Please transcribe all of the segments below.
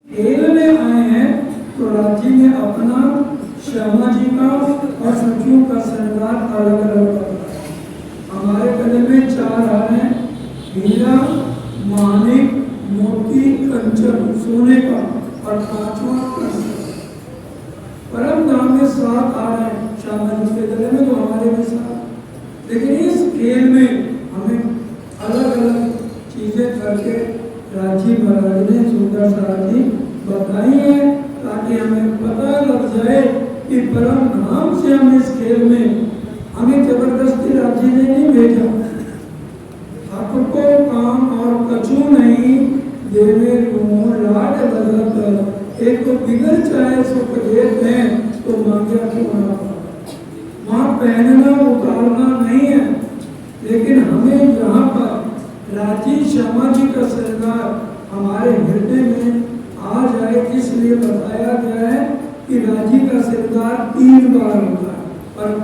खेलने आए हैं तो राजी ने अपना श्यामा जी का और सखियों का श्रृंगार अलग अलग करता। हमारे गले में 4 हार हैं, हीरा, मानिक, मोती, कंचन, सोने का, और 5वां कृष्ण। परम धाम में 7 हार हैं श्यामा जी के गले में, तो हमारे में 7। लेकिन इस खेल में हमें अलग अलग चीजें करके राजी महाराज ने सुंदर सारथी बताई है, ताकि हमें पता लग जाए कि परम धाम से हम इस खेल में, हमें जबरदस्ती राजी ने नहीं भेजा। ठाकुर को काम और कछु नहीं देवे लाड बदलत, एक तो बिगड़ चाहे सुख देते हैं तो मांगा क्यों ना। वहाँ पहनना उतारना नहीं है, लेकिन हमें यहाँ पर राजी श्यामा जी का श्रृंगार हमारे हृदय में आ जाए, इसलिए बताया गया है कि राजी का श्रृंगार 3 बार होता है। परम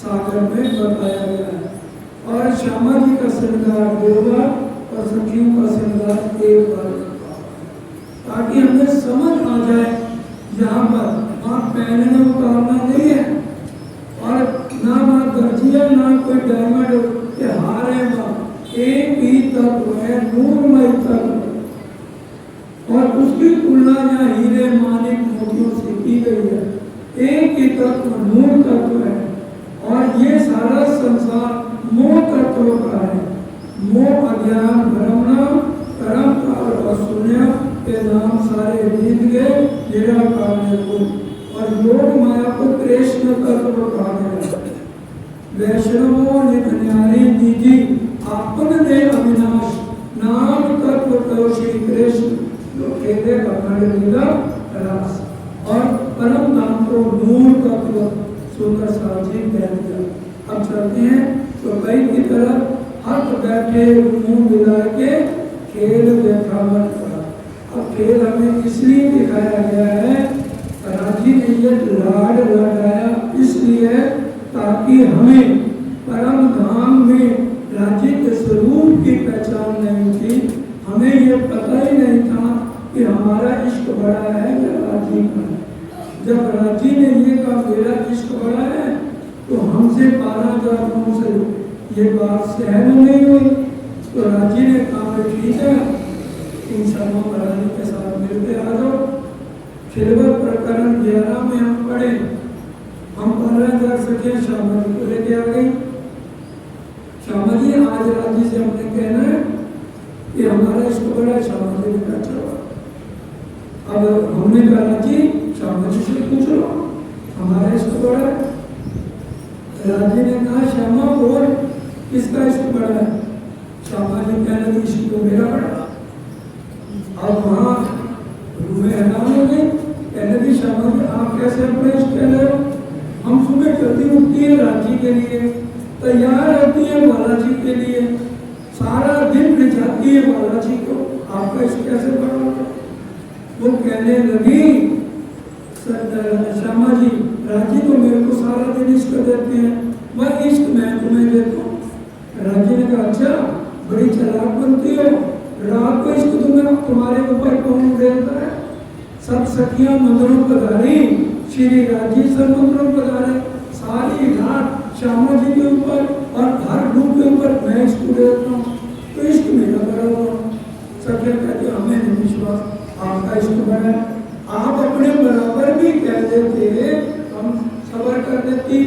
सागर में बताया गया है, और श्यामा जी का श्रृंगार 2 बार और सखियों का श्रृंगार 1 बार, ताकि हमें समझ आ जाए यहाँ पर वहाँ पहनना उतारना नहीं है, और ना वहाँ दर्जिया ना कोई डायमंड के हार है, वहाँ एक ही तत्व है, नूरमय तत्व, और उसकी तुलना यहाँ हीरे मानिक मोतियों से की गई है। एक ही तत्व नूर तत्व है, और ये सारा संसार मोह तत्व का है। मोह अज्ञान भ्रमणा कर्म काल और शून्य के नाम सारे बीत गए, निराकार निर्गुण, और योग माया को कृष्ण तत्व कहा गया। वैष्णवों ने न्यारी दीजी आपन ने अविनाश, नाम तत्व कहो श्री कृष्ण खेले अखंड लीला रास, और परम धाम को नूर तत्व सुंदर साजी कह दिया। अब चलते हैं तो कई की तरफ, हाथ बैठे मुंह मिला के खेल देखा मत करा। अब खेल हमें इसलिए दिखाया गया है, राजी ने ये लाड लगाया इसलिए ताकि हमें परम धाम में राजी के स्वरूप की पहचान नहीं थी। हमें ये पता ही नहीं था कि हमारा इश्क बड़ा है या राजी का है। जब राजी ने ये कहा मेरा इश्क बड़ा है, तो हमसे 12,000 लोगों से ये बात सहन नहीं हुई, तो राजी ने कहा ठीक है, इंशाअल्लाह महाराज के साथ मिलते आ जाओ। खिलवत प्रकरण 11 में हम पढ़े, हम 12,000 सखियां श्यामा जी को लेके आ गई। श्यामा जी आज राजी से हमने कहना है कि हमारा इश्क बड़ा है। श्यामा जी ने कहा चलो, अब हमने कहा राजी श्यामा जी से पूछ लो हमारा इश्क बड़ा है। राजी ने कहा श्यामा बोल किसका इश्क बड़ा है। श्यामा जी कहने इश्क तो मेरा बड़ा। अब वहाँ रूहें हैरान हो गई, कहने की श्यामा जी आप कैसे अपना इश्क कह रहे हो। हम सुबह जल्दी उठती है राजी के लिए, तैयार रहती है बालाजी के लिए, सारा दिन रिझाती है बालाजी को, आपका इश्क कैसे बड़ा होगा। वो कहने लगी श्यामा जी राजी तो मेरे को सारा दिन इश्क देते हैं, मैं इश्क मैं तुम्हें देता हूँ। राजी ने कहा अच्छा बड़ी चालाक बनती हो, रात को इश्क तुम्हारे ऊपर कौन देता है। सब सखियां मंदिरों पधारी, श्री राजी सब मंदिरों पधारे, सारी रात श्यामा जी के ऊपर और हर रूप के ऊपर मैं इश्क देता हूँ, तो इश्क मेरा बड़ा हुआ। सखियां कहते हमें नहीं विश्वास आपका इश्क बड़ा है, आप अपने बराबर भी कह देते हम सबर कर देती,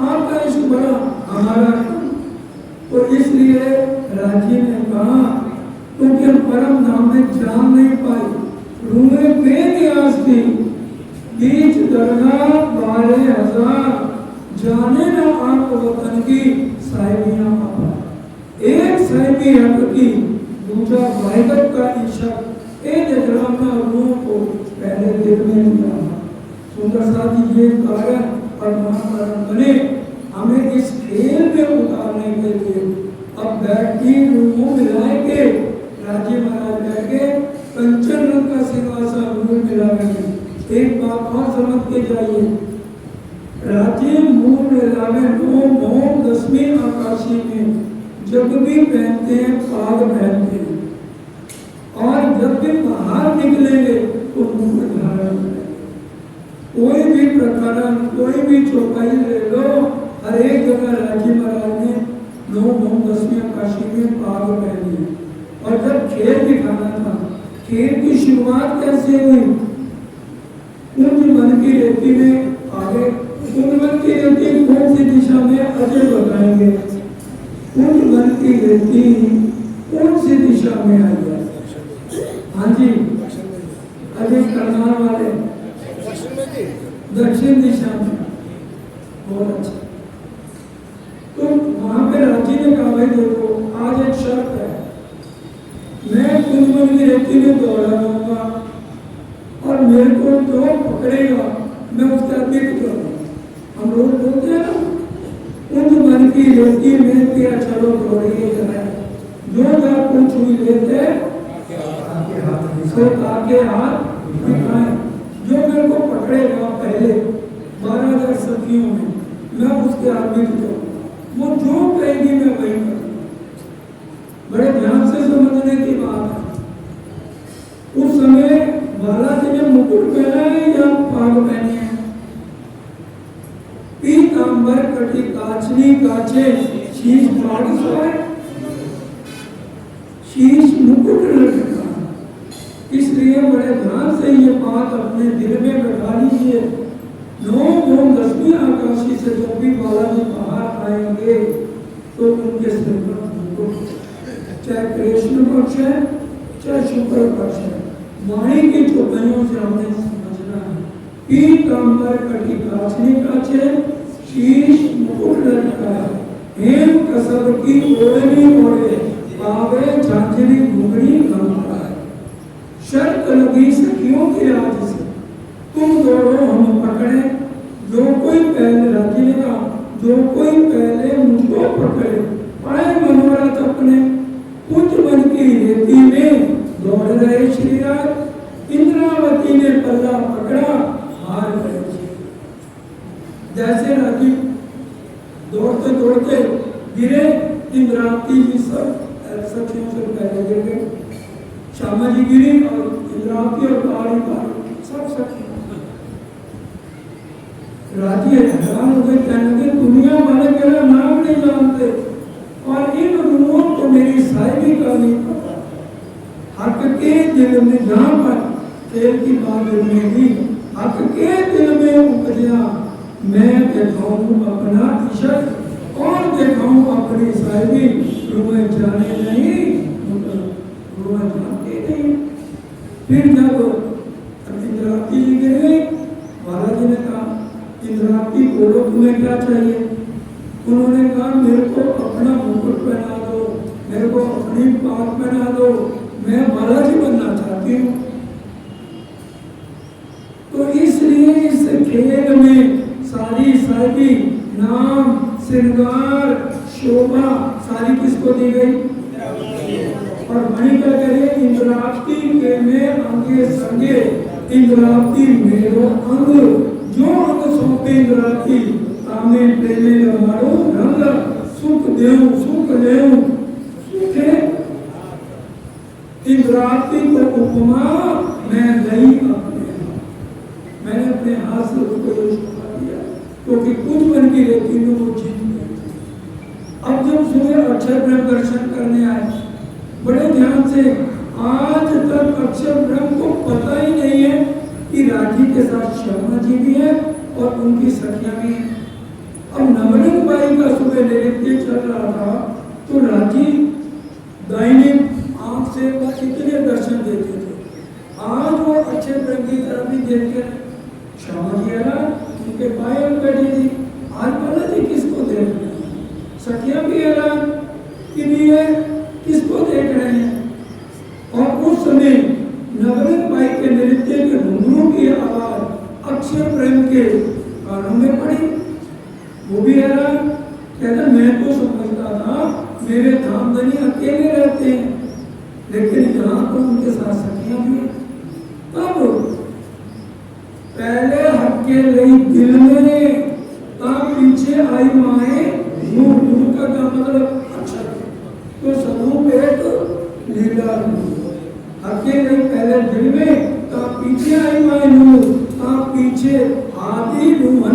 आपका इश्क बड़ा हमारा। तो इसलिए राजी ने कहा क्योंकि हम परम धाम में जान नहीं पाई, रूमें बेनियाज थी, बीच दरगाह 12,000 जाने न आप वतन की साहिबियां आपा। एक साहिबी हक की दूसरा वाहिदत का इशक, एक जगराना रूह को पहले देखने मिला। सुंदर साथी ये कारण और महाकारण बने हमें इस खेल में उतारने के लिए। अब बैठी रूहों मिलाएंगे, राजी महाराज बैठ के कंचन रंग का सिंहासन रूह मिलाएंगे। एक बात और समझ के जाइए, राजी मुंह में लावे मोम 10वीं आकाशी में जब भी पहनते हैं पाग पहनते हैं, और जब भी बाहर निकलेंगे कारण कोई भी चौपाई ले लो, हर एक जगह राजी महाराज ने 9-10 काशी में पाग पहनी है। और जब खेल दिखाना था, खेल की शुरुआत कैसे हुई? कुंज मन की रेती में आगे, कुंज मन की रेती कौन सी दिशा में अजय बताएंगे। कुंज मन की रेती कौन सी दिशा में आई है? हाँ जी, अजय करनाल वाले दक्षिण दिशा में। बहुत अच्छा। तो वहां पे राजी ने कहा भाई देखो आज एक शर्त है, मैं कुंज मन की रेती में दौड़ा जाऊंगा और मेरे को जो पकड़ेगा मैं उसका अतिरिक्त करूंगा। हम लोग बोलते हैं ना, कुंज मन की रेती में क्या चलो दौड़िए जाए, जो जा कुछ हुई लेते आगे हाथ दिखाएं। जो मेरे को पकड़ेगा पहले 12,000 सखियों में, मैं उसके आगे करूंगा, वो जो कहेगी मैं वही करूंगा। बड़े ध्यान से समझने की बात है। उस समय बालाजी ने मुकुट पहना है या पाग पहने हैं? पीतांबर कटी काचनी काचे शीश पाग सोए, शीश मुकुट लटका। इसलिए बड़े ध्यान से ये बात अपने दिल में बैठा लीजिए। 9-10 आकाशी से जब भी बालाजी बाहर आएंगे तो उनके सिर पर मुकुट, चाहे कृष्ण पक्ष है चाहे शुक्र पक्ष है, वाणी की चौपाइयों से हमने समझना है। पीतांबर कटी काचनी काचे शीश मुकुट लटका, हेम कसब की ओढ़नी ओढ़े, पावे झांझरी घुंघरी घंटा। शर्त लगी सखियों की राज से, तुम दौड़ो हम पकड़े, जो कोई पहले राजी ने कहा, जो कोई पहले मुझको पकड़े पाए मनोरथ अपने। कुंज मन की रेती में दौड़ रहे श्री राज, इंद्रावती ने पल्ला पकड़ा हार गए। जैसे राजी दौड़ते दौड़ते गिरे, इंद्रावती जी सब सखियों से पहले गिर गए। श्यामा जी गिरी और इंद्रावती और काली सब सखी। राजी हैरान हो गए, कहने लगे दुनिया वाले मेरा नाम नहीं जानते और इन रूहों को मेरी साहिबी का नहीं पता। हक के दिल में जहाँ पर खेल की बात में भी हक के दिल में उपजा, मैं दिखाऊं अपना इशक और दिखाऊं अपनी साहिबी, रूहें जाने नहीं रूहें जानते नहीं। फिर जब इंद्रावती जी गिरे, बालाजी ने कहा इंद्रावती बोलो तुम्हें क्या चाहिए? उन्होंने कहा मेरे को अपना मुकुट पहना दो, मेरे को अपनी पाग पहना दो, मैं बालाजी बनना चाहती हूँ। तो इसलिए इस खेल में सारी सारी नाम श्रृंगार शोभा सारी किसको दी गई? और मणि क्या करिए, इंद्रावती के में अंगे संगे, इंद्रावती मेरो अंग, जो अंग सौंपे इंद्रावती तामे प्रेमे लगाड़ो रंग, सुख देव सुख लेव सुखे। इंद्रावती को उपमा मैं गई अपने, मैंने अपने हाथ से उसको ये शोभा दिया, क्योंकि कुछ मन की रेती में वो जीत गई। अब जब सुबह अक्षर ब्रह्म दर्शन करने आए, बड़े ध्यान से, आज तक अक्षर ब्रह्म को पता ही नहीं है कि राजी के साथ श्यामा जी भी है और उनकी सखियां भी हैं। अब नवरंग बाई का सुबह नृत्य चल रहा था तो राजी दाहिने आंख से इतने दर्शन देते थे, आज वो अक्षर ब्रह्म की तरफ भी देखते हैं। श्यामा जी है उनके पायल बैठी थी, आज बालाजी किसको देख रहे हैं? सखियां भी हैरान कि ये किसको देख रहे हैं? और उस समय नवरंग बाई के नृत्य के घुंघरू की आवाज अक्षर प्रेम के कानों में पड़ी। वो भी हैरान, कहता मैं तो समझता था मेरे धामधनी अकेले रहते हैं, लेकिन यहाँ तो उनके साथ सखियां भी हैं। तब पहले हक्के लई दिल में, तब पीछे आई माए मुंह। मुंह का क्या मतलब? अक्षर। तो स्वरूप एक लीला हक्के लई पहले दिल में, तब पीछे आई माए मुंह, तब पीछे आदि रूह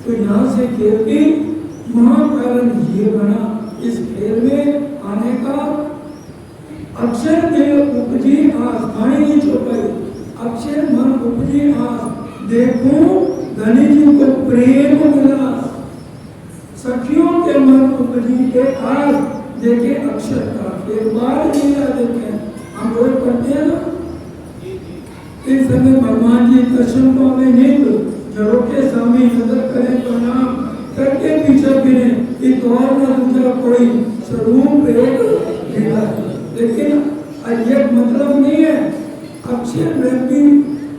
तो यहाँ से खेल की महाकारण ये बना। इस खेल में आने का अक्षर देव उपजी आस, पानी की चौपाई, अक्षर मन उपजी आस, देखो धनी जी को प्रेम मिला, सखियों के मन उपजी के आस, देखे अक्षर का एक बार लीला देखे। हम रोज पढ़ते हैं ना, इस समय भगवान जी दर्शन को हमें नित जड़ों के सामने नजर करें, प्रणाम करके पीछे फिरे, एक और न दूसरा कोई स्वरूप एक लीला। लेकिन ये मतलब नहीं है अक्षर व्यक्ति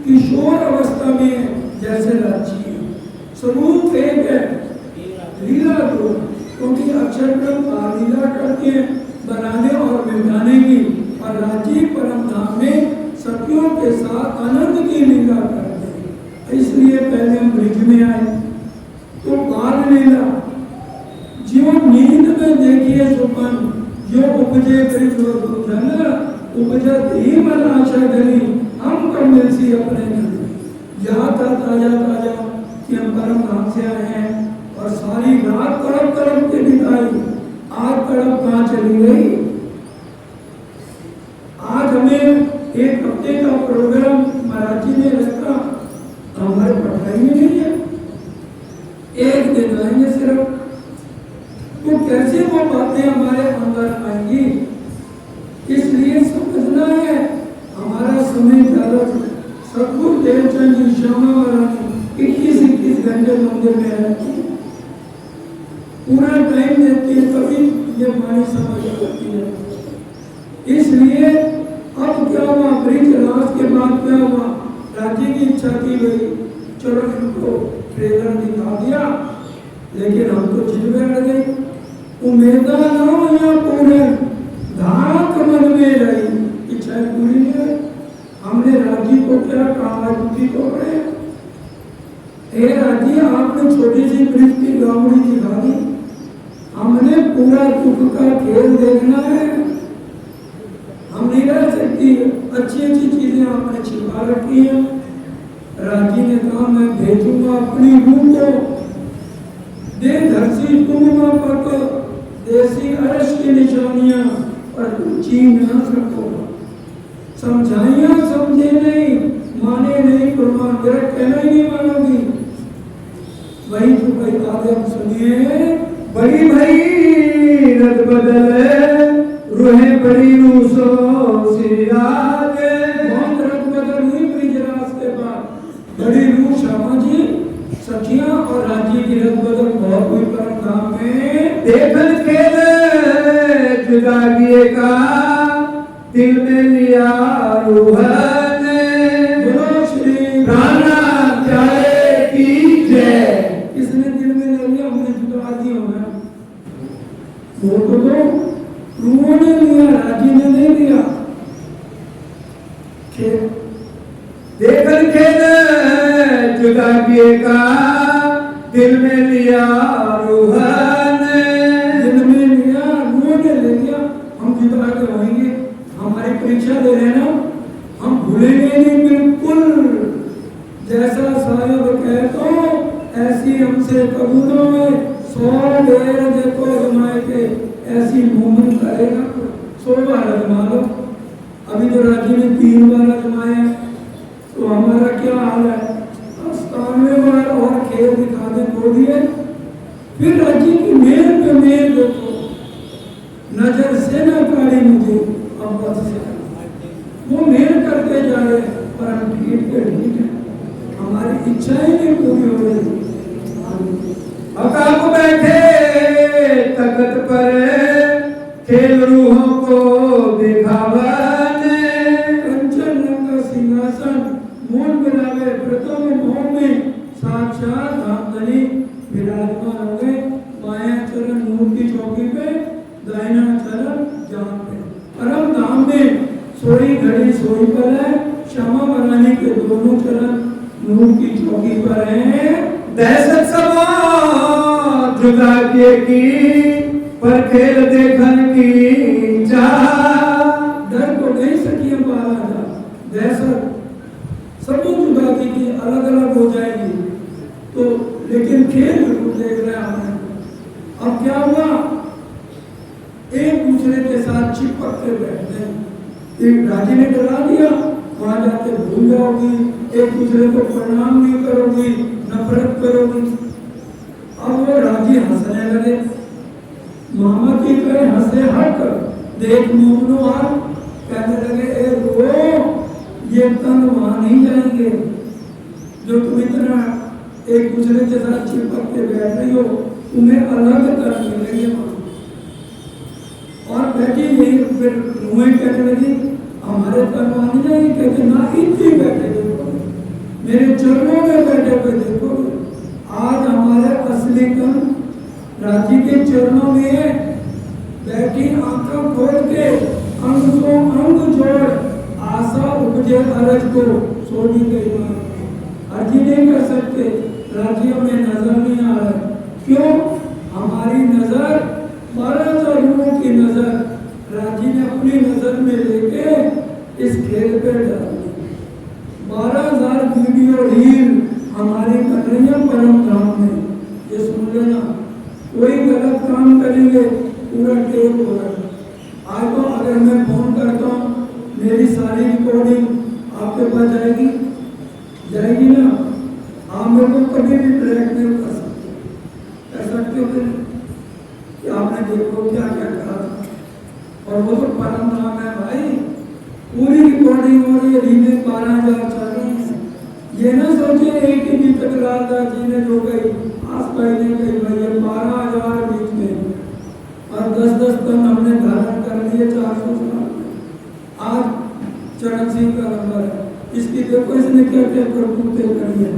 किशोर अवस्था में जैसे राज्य है, स्वरूप एक है, लीला दो, क्योंकि अक्षर क्रम लीला करके बनाने और मिटाने की, और राजीव परम धाम में सखियों के साथ आनंद की लीला करते हैं। इसलिए पहले हम ब्रिज में आए तो बाल लीला, जो नींद में देखिए सुपन, जो उपजे ब्रिज उपजा ही मन आशा धरी, हम कब मिलसी अपने घर। याद था ताजा ताजा कि हम परम धाम से आए हैं, और सारी रात तड़प तड़प के बिताई, आज तड़प कहाँ चली गई। आज हमें एक हफ्ते का प्रोग्राम मराठी में रखा, हमारे पढ़ाई में नहीं है, एक दिन आएंगे सिर्फ, तो कैसे वो बातें हमारे अंदर आएंगी। इसलिए समझना है हमारा समय ज्यादा। सतगुरु देवचंद जी श्यामा महारानी 21 घंटे मंदिर में रहती है, पूरा टाइम देती है, तभी ये वाणी समझ आती है। इसलिए अब क्या हुआ, ब्रिज रास के बाद क्या हुआ, राज्य की इच्छा की गई, चलो इनको ट्रेलर दिखा दिया, लेकिन हम तो जिद बैठ गए। उम्मीदा ना हो या पूरे धाक मन में रही, इच्छाएं पूरी नहीं हुई। हमने राजी को क्या कहा, दुखी को पड़े, हे राजी आपने छोटी सी ब्रिज की गावड़ी दिखा दी, हमने पूरा दुख का खेल देखना है, हम नहीं रह सकती, अच्छी अच्छी चीजें आपने छिपा रखी हैं। राजी ने कहा मैं भेजूंगा अपनी रूह को, दे धरसी तुम पक, देसी अरश की निशानियां, पर तुम चीन न सकोगा। समझाइया समझे नहीं, माने नहीं, प्रमाण कहना ही नहीं मानोगी। वही तो भाई आगे हम सुनिए, बड़ी भाई रद बदले रूहे बड़ी रूसो सिरागे, बहुत रद बदल हुई ब्रिज रास के बाद, बड़ी रूह श्यामा जी, सखियां और राज्य की रद बदल बहुत हुई परम धाम में। देखन खेल जुदागिए का दिल में लिया रूह ने, बोलो श्री प्राणाचार्य की जय। किसने दिल में ले लिया, हमने जुदा दिया होगा, वो तो रूहों ने लिया, राजी ने नहीं लिया। देखन खेल जुदागिए का दिल में लिया रूह ने, दिल में लिया, रूह ने ले लिया, हम जुदा के होंगे। हमारी परीक्षा दे रहे ना, हम भूलेंगे नहीं बिल्कुल, जैसा साहिब कहे तो ऐसी हमसे कबूलों में 100 ढेर देखो जमाए के, ऐसी मोमन करेगा 100 बार अजमा लो। अभी तो राज्य ने 3 बार अजमाया, तो हमारा क्या हाल है, 97 बार और खेल दिखा दे दो दिए। फिर राज्य की मेल पे मेल देखो, नजर से न काढ़ी मुझे अब बस से, वो मेल करते जा रहे, पर हम ठीक है, हमारी इच्छाएं नहीं पूरी हो रही। अकाब बैठे तख्त पर खेल रूहों को दिखावने, कंचन रंग सिंहासन मूल बिरावे, प्रथम मोह में साक्षात धामधनी विराजमान हो गए। बायां चरण नूर की चौकी पे, दाहिना चरण जान पे, परम धाम में सोई घड़ी सोई पर है, श्यामा महारानी के दोनों चरण नूर की चौकी पर हैं। दहशत समा जुदागिए की, पर खेल देखन की चाह, डर को नहीं सकिए महाराजा, दहशत सब जुदागी की अलग अलग हो जाएगी, तो लेकिन खेल जरूर देख रहे हैं हमने। अब क्या हुआ, एक दूसरे के साथ चिपक के बैठते हैं। एक राजी ने डरा दिया, वहां जाके भूल जाओगी, एक दूसरे को प्रणाम नहीं करोगी, नफरत करोगी। अब वो राजी हंसने लगे, मामा की कहे हंसे हट, देख मोमनो आ, कहने लगे ए रो, ये तन वहां नहीं जाएंगे जो तुम इतना एक दूसरे के साथ चिपक के बैठ रही हो, तुम्हें अलग कर मिलेंगे वहां। और बैठी यही फिर मुँह कहने लगी हमारे तन वहां नहीं जाएंगे, कहते ना इतनी बैठे देखो, मेरे चरणों में बैठे हुए देखो। आज हमारे असली तन राजी के चरणों में बैठी, आंखें खोल के अंग को अंग जोड़, आशा उपजे अरज को सोनी गई मां। अर्जी नहीं कर सकते, राजियों में नजर नहीं आ रहा। क्यों? हमारी नजर 12,000 लोगों की नजर राजी ने अपनी नजर में लेके इस खेल पे डाल दी। 12,000 वीडियो रील हमारी बन रही है परम धाम में। ये सुन लेना, कोई गलत काम करेंगे पूरा टेप हो रहा है। आज तो अगर मैं फोन करता हूँ, मेरी सारी रिकॉर्डिंग आपके पास जाएगी, जाएगी ना? आप मेरे को कभी भी ट्रैक नहीं कर सकते हो कि आपने देखो क्या क्या कहा था। और वो तो परम नाम है भाई, पूरी रिकॉर्डिंग हो रही है, रीमें 12,000 चल रही है। ये ना सोचे एक ही दीपक लाल दास जी ने जो गई, आस पास ने कही भाई 12,000 बीच में, और 10-10 टन हमने धारण कर लिए 400 साल। आज चरण सिंह का नंबर है, इसकी देखो इसने क्या क्या करतूतें करी है।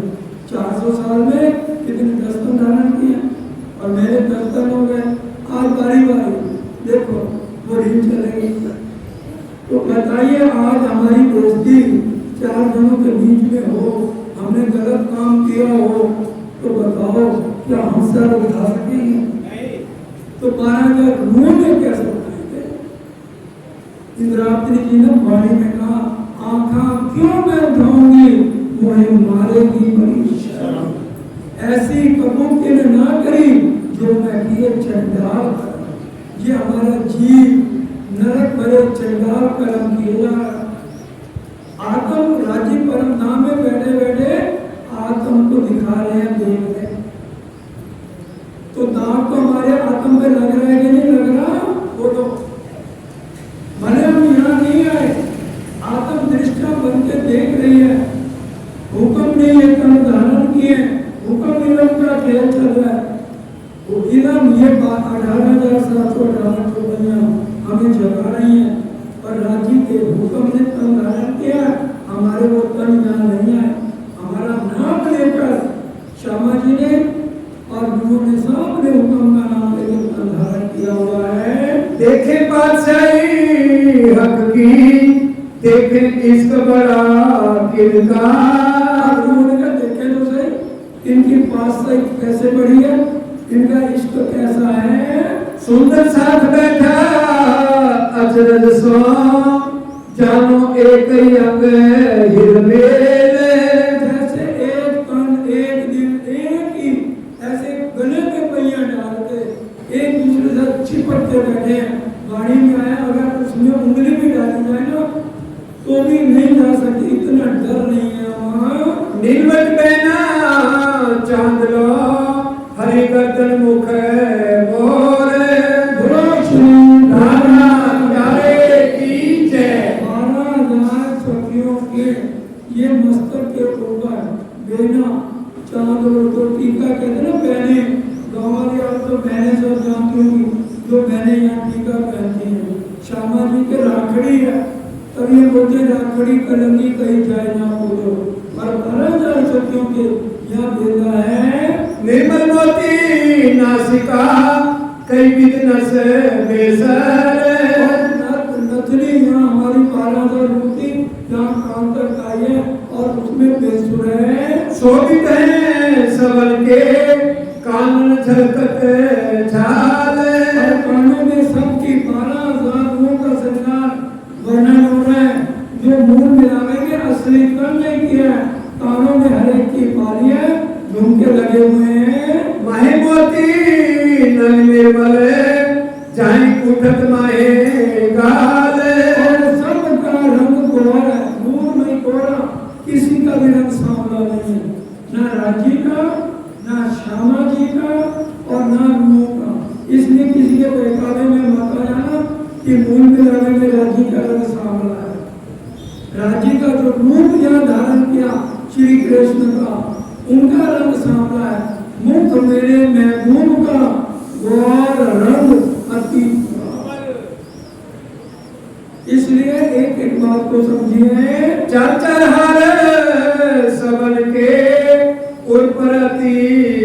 400 साल में कितने 10 टन धारण किए, और मेरे 10 टन हो गए। आज बारी बारी देखो वो रील चलेगी। तो बताइए आज हमारी दोस्ती 4 जनों के बीच में हो, हमने गलत काम किया हो, तो बताओ क्या हम सर उठा सकेंगे? तो 12,000 रूह में कैसे उठाएंगे? इंद्रावती जी ने वाणी में कहा, आंखा क्यों मैं उठाऊंगी, मुझे मारेगी बड़ी शर्म। ऐसी कबूतरी ने ना करी जो मैं किए चंडाल कर्म। ये हमारा जीव नरक भरे चंडाल कर्म किया। आत्म राजी परम धाम में बैठे बैठे आत्म को दिखा रहे हैं, देख रहे हैं। तो दांत तो हमारे आत्म पे लग रहा है कि नहीं लग रहा? वो तो भले हम यहाँ नहीं आए, आत्म दृष्टा बन के देख रही है। हुक्म नहीं है, कर्म धारण किए, हुक्म इलम का खेल चल रहा है। वो इलम ये 18,758 हमें जगा रही है, और राजी के हुक्म ने तन धारण किया। हमारे वो तन यहाँ नहीं आए, हमारा नाम लेकर श्यामा जी ने और गुरु ने सबने हुक्म का नाम लेकर तन धारण किया हुआ है। देखे बादशाही हक की, देखे इश्क बड़ा किरका। गुरु ने कहा देखे तो सही इनकी पातशाही कैसे बढ़ी है, इनका इश्क कैसा है। सुंदर साथ बैठा अचरज सो, जानो एक ही अंग हिरमेले। जैसे एक तन एक दिल एक ही, ऐसे गले पे पहिया डाल के एक दूसरे से चिपक के बैठे हैं। गाड़ी में आया, अगर उसमें उंगली भी डाली जाए ना तो भी नहीं जा सकती, इतना डर नहीं है वहाँ। नीलवट पहना चांद लो, हरि गर्दन मुख मोरे। ये मस्तक के ऊपर बेना चांद और तो टीका कहते ना बहने, गाँव वाली आप तो बहने सब जानती होंगी, जो बहने यहाँ टीका पहनती हैं। श्यामा जी के राखड़ी है, तब ये बोलते राखड़ी कलंगी कहीं जाए ना बोलो, और 12,000 सखियों के यहाँ बेदा है। निर्मल मोती नासिका, कई विध नस बेसर। नथनी यहाँ हमारी 12,000 रूपी यहाँ काम तक आई है, और उसमें बेसुर है। शोभित है सबल के कानन झलकत झाल। और कानों में सबकी 12,000 रूहों का श्रृंगार वर्णन हो रहा है। जो मूल मिलावे के असली कर्म नहीं किया है, कानों में हर एक की बाली है, झुमके लगे हुए हैं। माहे मोती नल निर्मल जाई उठत माहे गाल। और सबका रंग गोरा है, नूर नहीं गोरा, किसी का भी रंग सांवला नहीं है, ना राजी का, ना श्यामा जी का और ना रूप का। इसलिए किसी के बहकावे में मत आ जाना कि मूल मिलावे में राजी का रंग सांवला है। राजी का जो रूप यहाँ धारण किया श्री कृष्ण का, उनका रंग सांवला है। मुख मेरे महबूब का गौर रंग अति। इसलिए एक एक बात को समझिए। चार चार हार सबन के उर्परती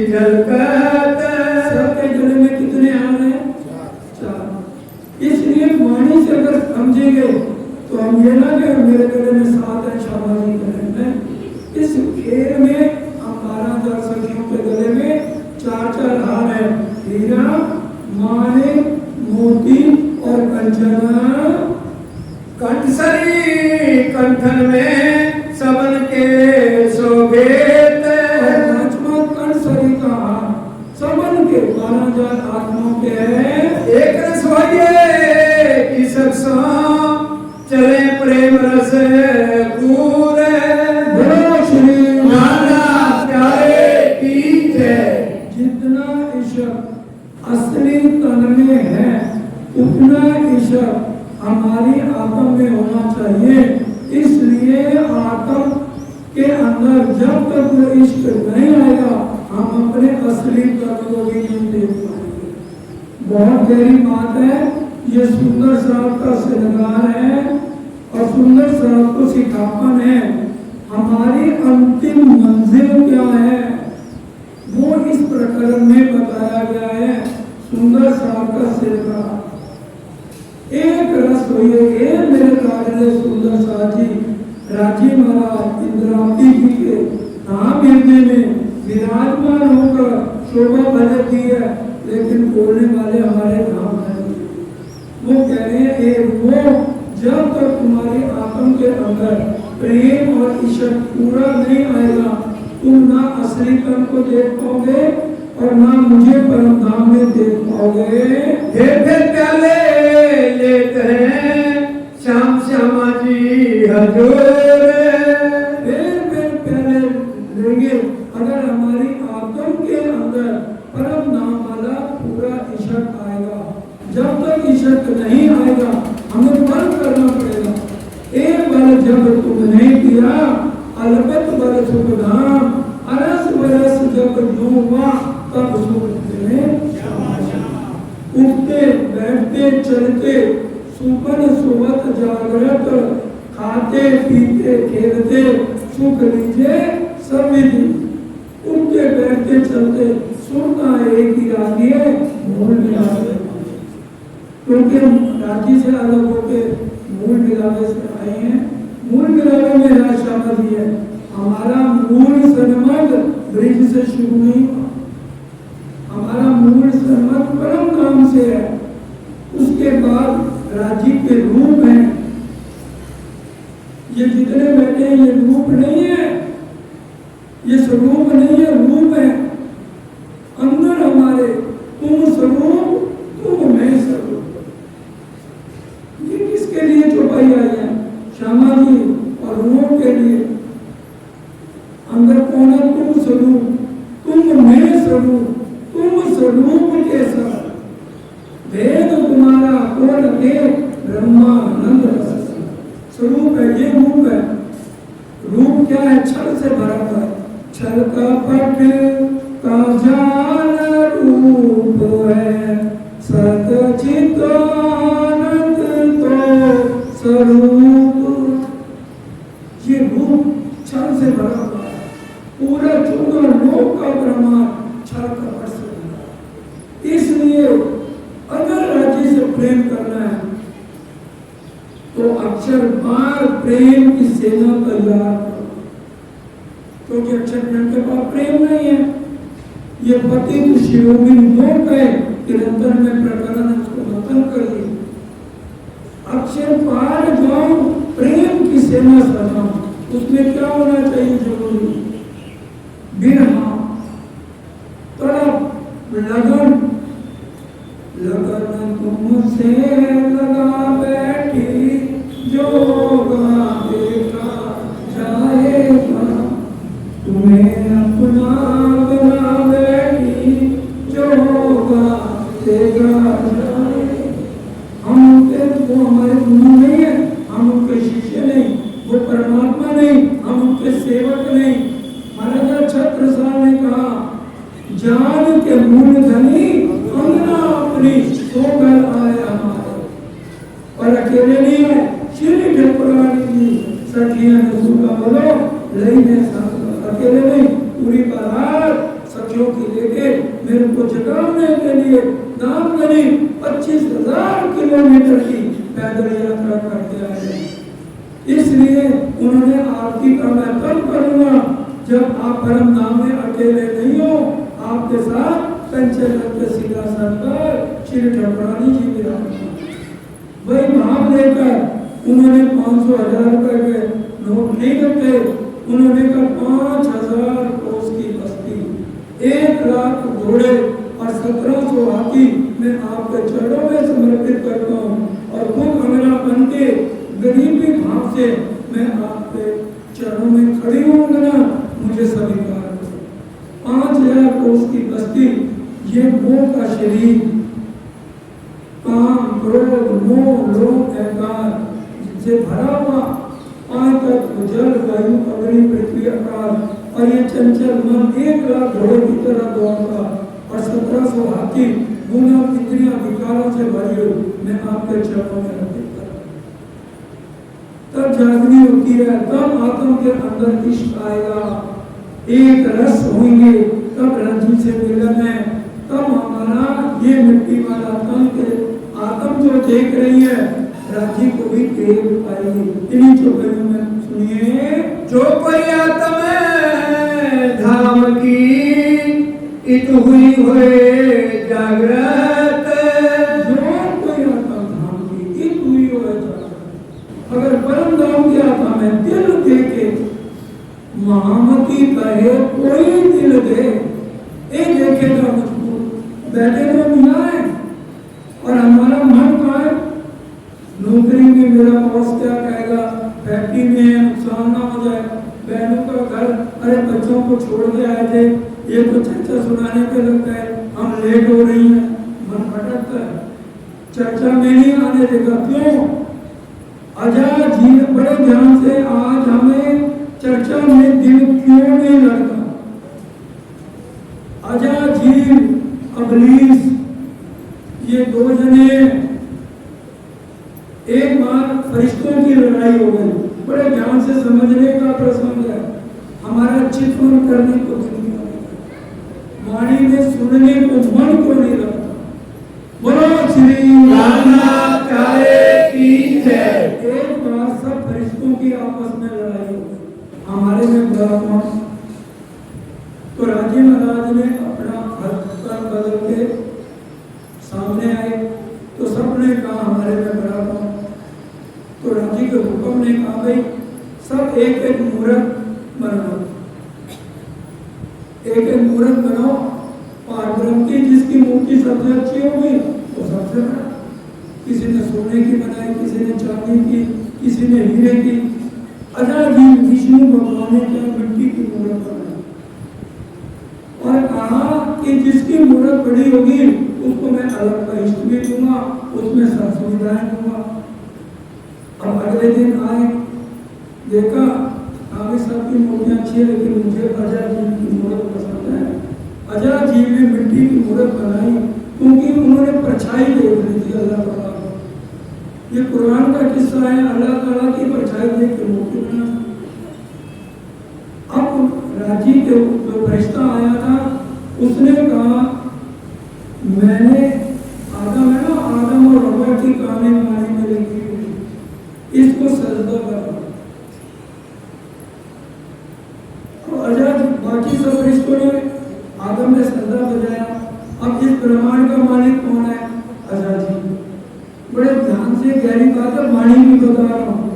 झलकत। सबके गले में कितने हार हैं? चार। इसलिए वाणी से अगर समझेंगे तो हम ये ना कि मेरे गले में 7 है, श्यामा जी गले में। इस खेल में हम 12,000 सखियों के गले में 4 हार है, हीरा, माणिक, मोती और कंचन। कंठसरी कंठन में सबन के शोभित। पांचवा कंठसरी का सबन के 12,000 आत्माओं के हैं। एक रस होइए कि सबसो चले प्रेम रस पूरे। बोलो श्री नाना प्यारे की जय। जितना ईश्वर असली तन में है उतना ईश्वर हमारी आत्मा में होना चाहिए। इसलिए आत्मा के अंदर जब तक वो इश्क नहीं आएगा हम अपने असली तन को भी नहीं देख पाएंगे। बहुत गहरी बात है। ये सुंदर साहब का श्रृंगार है और सुंदर साहब को सिखापन है। हमारी अंतिम मंजिल क्या है वो इस प्रकरण में बताया गया है। सुंदर साहब का श्रृंगार एक रस हुई है। मेरे कागले सुंदर साहब जी राजी महाराज इंद्रावती जी के धाम हृदय में विराजमान होकर शोभा भले दी है, लेकिन बोलने वाले हमारे धाम है। वो कह रहे हैं वो जब तक तुम्हारी आत्मा के अंदर प्रेम और ईश्वर पूरा नहीं आएगा तुम ना असली तन को देख पाओगे और ना मुझे परम धाम में देख पाओगे। फिर प्याले लेते हैं श्याम श्यामा जी हजूर। फिर प्याले लेंगे अगर हमारी आत्मा के अंदर परम नाम वाला पूरा ईश्वर आएगा। जब तक ईश्वर नहीं आएगा हमें बंद करना पड़ेगा। एक बार जब तुमने किया अलबत बरस सुख धाम, अरस बरस जब जो हुआ तब सुख मिले। उठते बैठते चलते सुपन सुवत जागृत, खाते पीते खेलते सुख लीजिए सब मिली। उठते बैठते चलते सुनना एक ही राजी है, मूल मिलावे। क्योंकि हम राजी से अलग होके मूल मिलावे से आए हैं। मूल मिलावे में राज श्यामा जी है। हमारा मूल संबंध ब्रिज से शुरू नहीं हुआ। हमारा मूल संबंध परम नाम से है। उसके बाद राजी के रूप हैं। ये जितने बैठे हैं ये रूप नहीं है, ये स्वरूप नहीं है, रूप है। अंदर हमारे तुम स्वरूप, तुम मैं स्वरूप। ये किसके लिए चौपाई आई है? श्यामा जी और रूप के लिए। अंदर कौन है? तुम स्वरूप, तुम मैं स्वरूप, तुम स्वरूप के साथ भेद तुम्हारा कौन एक ब्रह्मानंद स्वरूप है। ये रूप है। रूप क्या है? छल से भरा हुआ है। छल कपट का जाल रूप है, सच्चित आनंद तो स्वरूप। ये रूप छल से भरा हुआ है। पूरा चौदह लोक का ब्रह्मांड छल कपट से भरा है। इसलिए अगर राज्य से प्रेम करना है तो अक्षर बार प्रेम की सेना तैयार करो, क्योंकि अक्षर ज्ञान के पास प्रेम नहीं है। ये पति तो शिरोमणि मोह है कि निरंतर में प्रकरण उसको खत्म कर दिए। अक्षर पार जाओ, प्रेम की सेना सजाओ। उसमें क्या होना चाहिए? जरूरी विरहा, लगन लगन तुमसे लगा बैठी जोगा देखा जाएगा, तुम्हें अपना बना बैठी जोगा देखा जाएगा। हम उनके, वो हमारे गुरु नहीं है, हम उनके शिष्य नहीं, वो परमात्मा नहीं, हम उनके सेवक नहीं। महाराजा छत्रसाल ने कहा, जान के मूल धनी अंगना अपनी सो कर आए हमारे, और अकेले नहीं है। श्री ठाकुरानी जी सखियां ने सुना, बोलो लई ने अकेले नहीं, पूरी बारात सखियों की लेके मेरे को जगाने के लिए नाम करी 25,000 किलोमीटर की पैदल यात्रा करते आए। इसलिए उन्होंने आरती का मैं तब करूंगा जब आप परम नाम में अकेले नहीं हो, आपके साथ कंचन रत्न सिंहासन पर श्री ठाकुरानी जी विराजमान। वही भाव लेकर उन्होंने 500,000 रुपए के नोट नहीं रखे, उन्होंने कहा 5,000 कोस की बस्ती, 1 लाख घोड़े और 1700 हाथी मैं आपके चरणों में समर्पित करता हूँ, और खुद अंगना बन के गरीबी भाव से मैं आपके चरणों में खड़ी हूँ, मुझे स्वीकार करो। 5,000 कोस की बस्ती, ये मोह का शरीर, काम क्रोध मोह लोभ अहंकार से भरा हुआ 5 तत्व जल वायु अग्नि पृथ्वी आकाश, और ये चंचल मन 1 लाख घोड़े की तरह दौड़ता, और 1700 हाथी गुना इंद्रियां विकारों से भरी हो, मैं आपके चरणों में अर्पित करता। तब जागनी होती है, तब आत्मा के अंदर इश्क आएगा, एक रस होंगे, तब रंजी से मिलन है, तब हमारा ये मिट्टी वाला तन के आत्म जो देख रही है राजी को भी देख पाएगी। इन्हीं चौपाइयों में सुनिए, जो कोई आत्म धाम की इत हुई हुए जागृत, जो कोई आत्मा धाम की इत हुई हुए जागृत। अगर परम धाम की आत्मा में दिल देके महामती कहे कोई दिल दे, ये देखेगा मुझको, बैठे तो मिला है, और हमारा मन कहाँ है, नौकरी में मेरा बॉस क्या कहेगा, फैक्ट्री में नुकसान ना हो जाए, बहनों का घर, अरे बच्चों को छोड़ के आए थे, ये तो चर्चा सुनाने पे लगता है, हम लेट हो रही हैं, मन भटकता है, चर्चा में नहीं आने देगा। क्यों? अजा जी बड़े ध्यान से, आज हमें चर्चा में दिल क्यों नहीं लगता? अजा जी अबलीस, ये 2 जने, एक बार फरिश्तों की लड़ाई हो गई, बड़े ध्यान से समझने का प्रसंग है, हमारा चित्तवन करने को दिल नहीं लगता, वाणी में सुनने को मन को नहीं लगता। बोलो श्री नाना प्यारे की जय। एक बार सब फरिश्तों की आपस में लड़ाई हो गई, हमारे में बुरा, तो राजे महाराज ने अपना हथकड़ बदल के सामने आए, तो सबने कहा हमारे में बड़ा कौन, तो राजी के हुक्म ने कहा, भाई सब एक एक मूर्त बनाओ, एक एक मूर्त बनाओ, पारब्रह्म की जिसकी मूर्ति सबसे अच्छी होगी वो सबसे बड़ा। किसी ने सोने की बनाई, किसी ने चांदी की, किसी ने हीरे की। अजा जी विष्णु भगवान ने क्या मिट्टी की मूर्त बनाई, और कहा कि जिसकी मूर्त बड़ी होगी उसको मैं अलग का इष्ट भी दूंगा, उसमें सब सुविधाएं दूंगा। अब अगले दिन आए, देखा आगे सबकी मूर्तियां अच्छी है, लेकिन मुझे अजा जी की मूर्त पसंद है। अजा जी ने मिट्टी की मूर्त बनाई, क्योंकि उन्होंने परछाई देख ली थी अल्लाह ताला। ये कुरान का किस्सा है, अल्लाह ताला की परछाई देख के मूर्ति बना। अब राजी के जो फरिश्ता आया था, उसने कहा, मैंने आदम है ना, आदम और हवा की कहानी मानी में लिखी हुई, इसको सजदा करो। तो अजा बाकी सब फरिश्तों ने, आदम ने सजदा बजाया। अब इस ब्रह्मांड का मालिक कौन है? अजा जी। बड़े ध्यान से गहरी बात है, वाणी भी बता रहा हूं।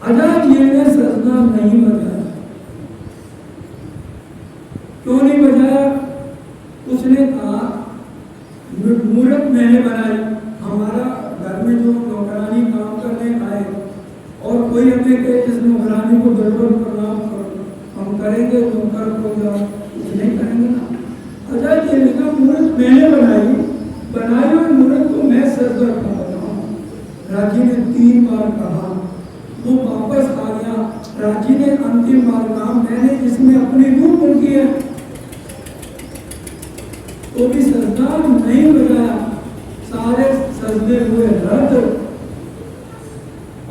अजा जी ने सजदा नहीं बजाया। क्यों नहीं बजाया? उसने कहा इस नौकरानी को दरबार प्रणाम करो, हम करेंगे नौकर को जाओ, कुछ नहीं करेंगे ना। अच्छा ये लिखा मूर्त मैंने बनाई हुई मूर्त को मैं सजदा करता हूँ। राजी ने 3 बार कहा, वो वापस आ गया। राजी ने अंतिम बार कहा, मैंने इसमें अपनी रूह फूंकी है, तो भी सजदा नहीं बजाया, सारे सजदे हुए रद्द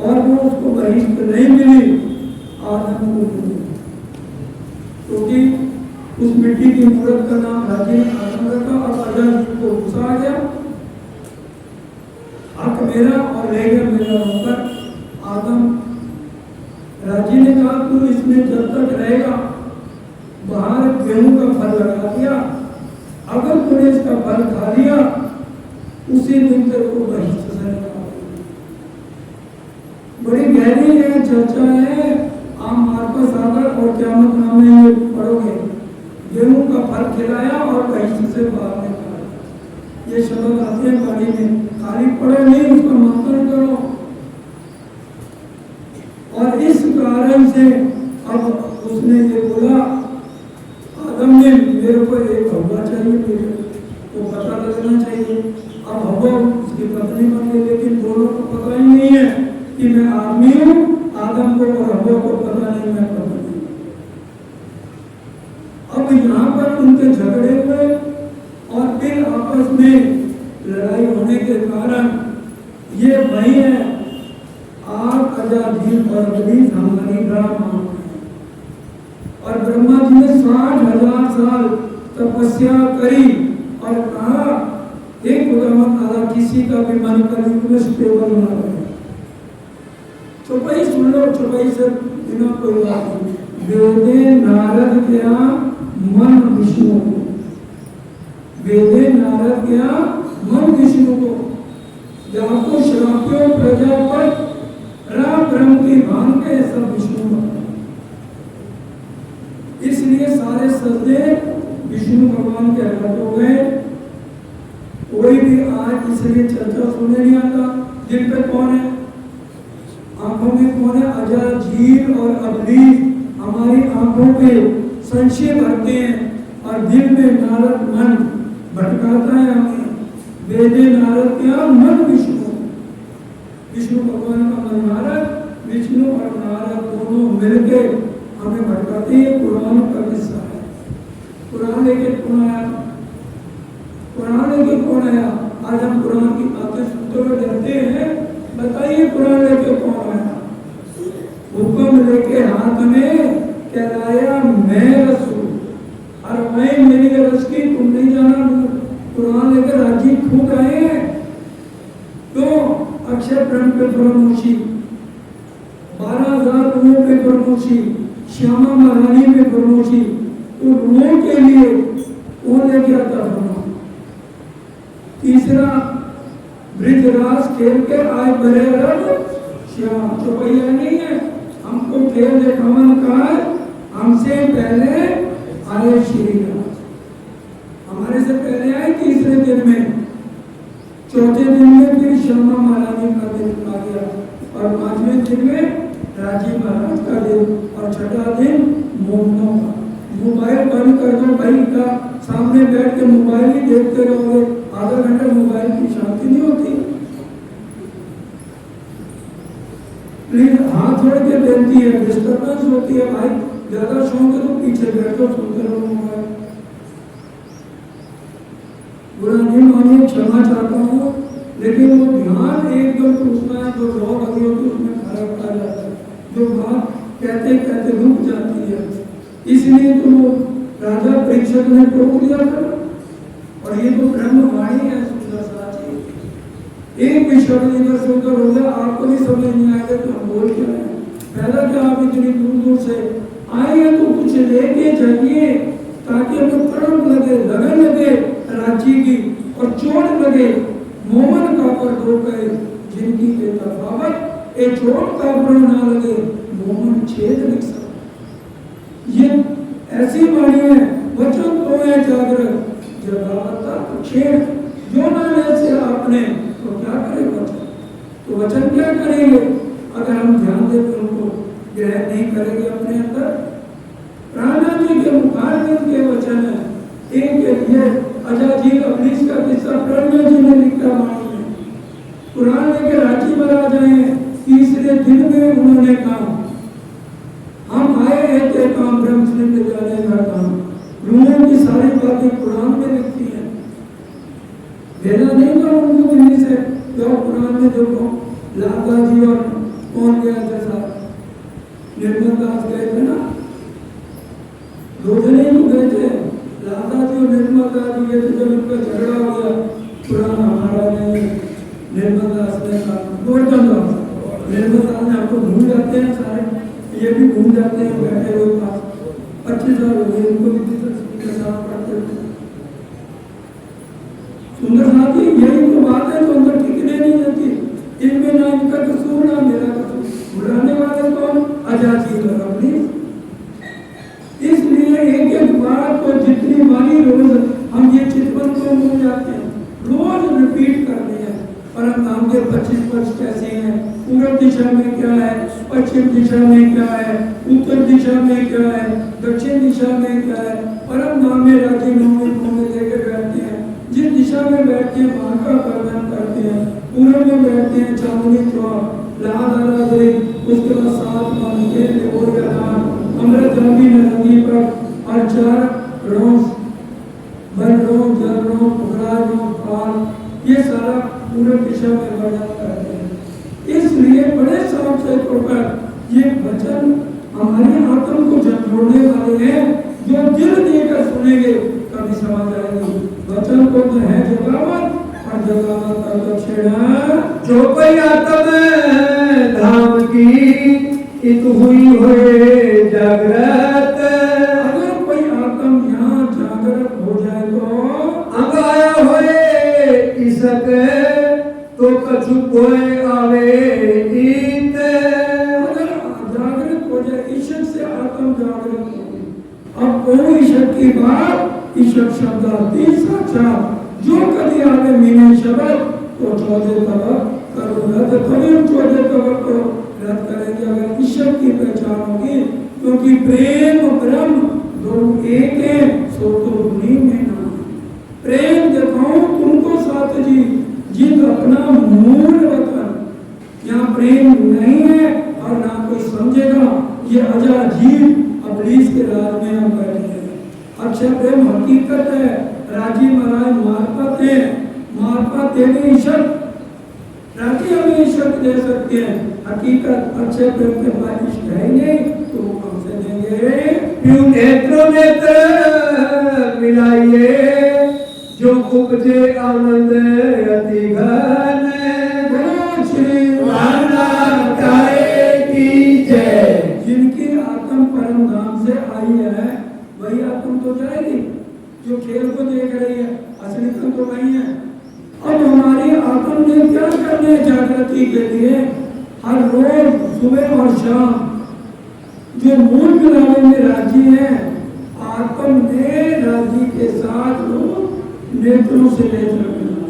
और वो उसको बहिष्ठ नहीं मिली आदम को, क्योंकि उस मिट्टी की मूर्त का नाम राजी ने आदम रखा। और आदम को गुस्सा आ गया, हक मेरा और ले गया मेरा नौकर। आदम राजी ने कहा तू इसमें जब तक रहेगा, बाहर गेहूं का फल लगा दिया, अगर तूने इसका फल खा लिया उसी दिन तेरे को बहिष्ठ से निकाल। बड़ी गहरी है चर्चा है, आप मार्को सागर और क़यामत नामे में पढ़ोगे, गेहूं का फल खिलाया और बहिष्ठ से बाहर निकाला। ये शब्द आते हैं बाणी में, खाली पढ़ो नहीं, उसका मंथन करो। और इस कारण से अब उसने ये बोला, आदम ने मेरे को एक हवा चाहिए, मेरे को पता लगना चाहिए। अब हवा उसकी पत्नी बन गई, लेकिन दोनों को पता ही नहीं है कि मैं आदमी हूँ। आदम को और हवा को पता नहीं मैं पत्नी। अब यहाँ पर उनके झगड़े हुए और फिर आपस में लड़ाई होने के कारण ये वही है आग अजाधीन और बड़ी हमारी ब्रह्मा। और ब्रह्मा जी ने 60,000 साल तपस्या करी और कहा एक खुदावन ताला किसी का भी मन कभी स्टेबल ना रहे। चौपाई सुन लो, चौपाई से बिना कोई बात नहीं। वेदे नारद क्या मन विष्णु को, वेदे नारद क्या मन विष्णु को, याको श्राप्यो प्रजापत राम ब्रह्म की भान के सब विष्णु का। इसलिए सारे सजदे विष्णु भगवान के हाथ हो गए। कोई भी आज इसलिए चर्चा सुनने नहीं आता। जिन पे कौन है, आंखों में कौन है, अजर झील और अबलीस हमारी आंखों पे संशय भरते हैं और दिल में नारद मन भटकाता है हमें। वेदे नारद क्या मन विष्णु, विष्णु भगवान का मन नारद, विष्णु और नारद दोनों मिलके हमें भटकाते हैं। कुरान का किस्सा है। कुरान लेके कौन आया, कुरान लेके कौन आया? आज हम कुरान की बातें सुनते हुए डरते हैं। बताइए कुरान लेके कौन आया? हुक्म लेके हाथ में कहलाया मैं रसूल, और मैं मेरी रस की तुम नहीं जाना। कुरान लेकर राजी खूब आए हैं। तो अक्षय ब्रह्म पे प्रमोशी, 12,000 लोगों पे प्रमोशी, श्यामा महारानी में प्रमोशी। तो लोगों के लिए कौन लेके आता था? तीसरा ब्रिजराज खेल के आए बड़े रब श्याम। चौपैया नहीं है, हमको खेल दिखावन का हमसे पहले आए श्री राम, हमारे से पहले आए। तीसरे दिन में, चौथे दिन में फिर श्यामा महारानी का दिन आ गया, और 5वें दिन में राजी महाराज का दिन, और छठा दिन मोहनों का। मोबाइल बंद कर दो भाई का, सामने बैठ के मोबाइल ही देखते रहोगे, आधा घंटा मोबाइल की शांति नहीं होती। प्लीज हाथ जोड़ के बेनती है, डिस्टर्बेंस होती है भाई, ज्यादा शौक है तो पीछे बैठो, सुनते रहो मोबाइल। बुरा नहीं मानिए, क्षमा चाहता हूँ, लेकिन वो ध्यान एकदम टूटना है, जो रौ लगी होती है उसमें खराब आ जाता है, जो बात कहते कहते रुक जाती है। इसलिए तो वो राजा परीक्षक ने टोक दिया था। और ये तो ब्रह्मवाणी है सुंदर साची। एक भी शब्द इधर से उधर हो गया, आपको भी समझ नहीं आएगा तो हम बोल क्या रहे हैं। पहला क्या आप इतनी दूर दूर से आए हैं तो कुछ लेके जाइए, ताकि हमें तड़प लगे, लगन लगे रांची की, और चोट लगे मोमन का पर दो कहे जिनकी के तफावत, एक चोट का पर ना लगे मोमन छेद लिख सकता। ये ऐसी वाणी है, वचन तो है जागृत, जगावता तो छेद, जो ना ले से आपने तो क्या करे वचन, तो वचन क्या करेंगे अगर हम ध्यान देते उनको ग्रहण नहीं करेंगे अपने अंदर। प्राणा जी के मुखारविंद के वचन है। एक ये अजाजील अबलीस का किस्सा प्रणा जी ने लिखा वाणी में। कुरान लेके रांची महाराज आए, तीसरे दिन में उन्होंने कहा हम आए हैं ते काम ब्रह्म ले जाने का काम। रूहों की सारी बातें कुरान में लिखती हैं, भेजा नहीं था उनको दिल्ली से। जो कुरान में देखो लागा जी और कौन गया था साहब, निर्मल दास गए थे ना, दो जने ही गए थे, लागा जी और निर्मल दास जी गए थे। जब इनका झगड़ा हो गया, कुरान हमारा नहीं, निर्मल दास ने कहा निर्मल दास ने आपको भूल जाते हैं सारे, ये भी भूल जाते हैं बैठे हुए पास 25 साल हो गए इनको भी के साथ पढ़ते थे। सुंदर साथी यही तो बात है, तो अंदर टिकने नहीं देती। इनमें ना इनका कसूर ना मेरा कसूर, बुलाने वाले कौन? अजाजील और अबलीस। इसलिए एक एक बात को जितनी बारी रोज हम ये चितवन को भूल जाते हैं, रोज रिपीट करते हैं। परम धाम के 25 पक्ष कैसे हैं, पूर्व दिशा में क्या है, पश्चिम दिशा में क्या है, उत्तर दिशा में क्या है, दक्षिण दिशा में क्या है। परम धाम में राज्य में लेकर बैठते हैं, जिस दिशा में बैठते हैं वहां का वर्णन करते हैं। पूर्व में बैठते हैं चांदनी चौक लाल दे, उसके बाद 7 मानके और अमृत जमी नदी पर और 4 रोज बल रोज जल रोज पुखरा रोज पाल, ये सारा पूर्व दिशा में वर्णन करते हैं। इसलिए बड़े साफ से पर ये वचन हमारी आत्म को झंझोड़ने वाले हैं। जो दिल देकर सुनेंगे कभी समझ आएगी। वचन को तो है जगावत और जगावत का दक्षिणा। जो कोई आत्म धाम की इत हुई होए जागृत, अगर कोई आत्म यहाँ जागृत हो जाए तो अंग आया होए इसक तो कछु कोई आवे ईत। अगर जागृत हो जाए, ईश्वर से आत्म जागृत हो गई। अब कोई ईश्वर की बात, ईश्वर शब्द आती साक्षात जो कभी आवे मीने शब्द तो 14 तब करो रद्द, तभी हम 14 तब को रद्द करेंगे अगर ईश्वर की पहचान होगी। क्योंकि प्रेम ब्रह्म दोनों एक है, सो तो नहीं में ना प्रेम दिखाऊं तुमको साथ जी, जिद अपना मूल वतन। यहाँ प्रेम नहीं है और ना कोई समझेगा। ये अजाजील अबलीस के राज में हम बैठे हैं। अक्षय प्रेम हकीकत है, राजी महाराज मार्फत है, मार्फत देने ईश्वर राजी हमें ईश्वर दे सकते हैं। हकीकत अक्षय प्रेम के बाद इश्क है नहीं तो वो कहाँ से देंगे? क्यों नेत्र नेत्र मिलाइए जो उपजे आनंद अति घन। जिनकी आत्म परम धाम से आई है वही आत्म तो जाएगी। जो खेल को देख रही है असलियत तो वही है। अब हमारी आत्म ने क्या करने जागृति के लिए हर रोज सुबह और शाम जो मूल मिलाने में राजी है, आत्म ने राजी के साथ नेत्रों से नेत्र मिला।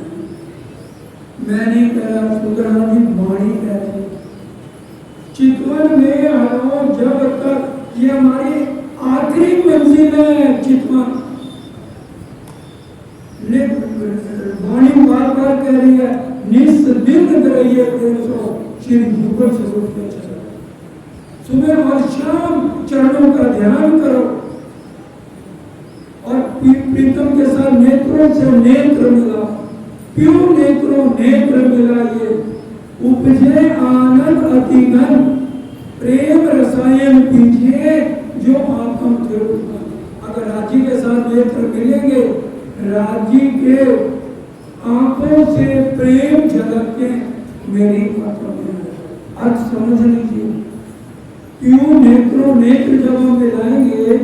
मैं नहीं कह रहा, सुंदराजी वाणी कहते चितवन में हरो जब तक ये हमारी आखिरी मंजिल है। चितवन वाणी बार बार कह रही है निस्दिन रहिए श्री युगल स्वरूप में चलो। सुबह और शाम चरणों का ध्यान करो और प्रीतम के साथ नेत्रों से नेत्र मिला। क्यों नेत्रों नेत्र मिला? ये उपजे आनंद अतिगन प्रेम रसायन पीछे जो आत्म थे। अगर राजी के साथ नेत्र मिलेंगे, राजी के आंखों से प्रेम झलकते मेरी आत्मा में। आज समझ लीजिए क्यों नेत्रों नेत्र जब हम मिलाएंगे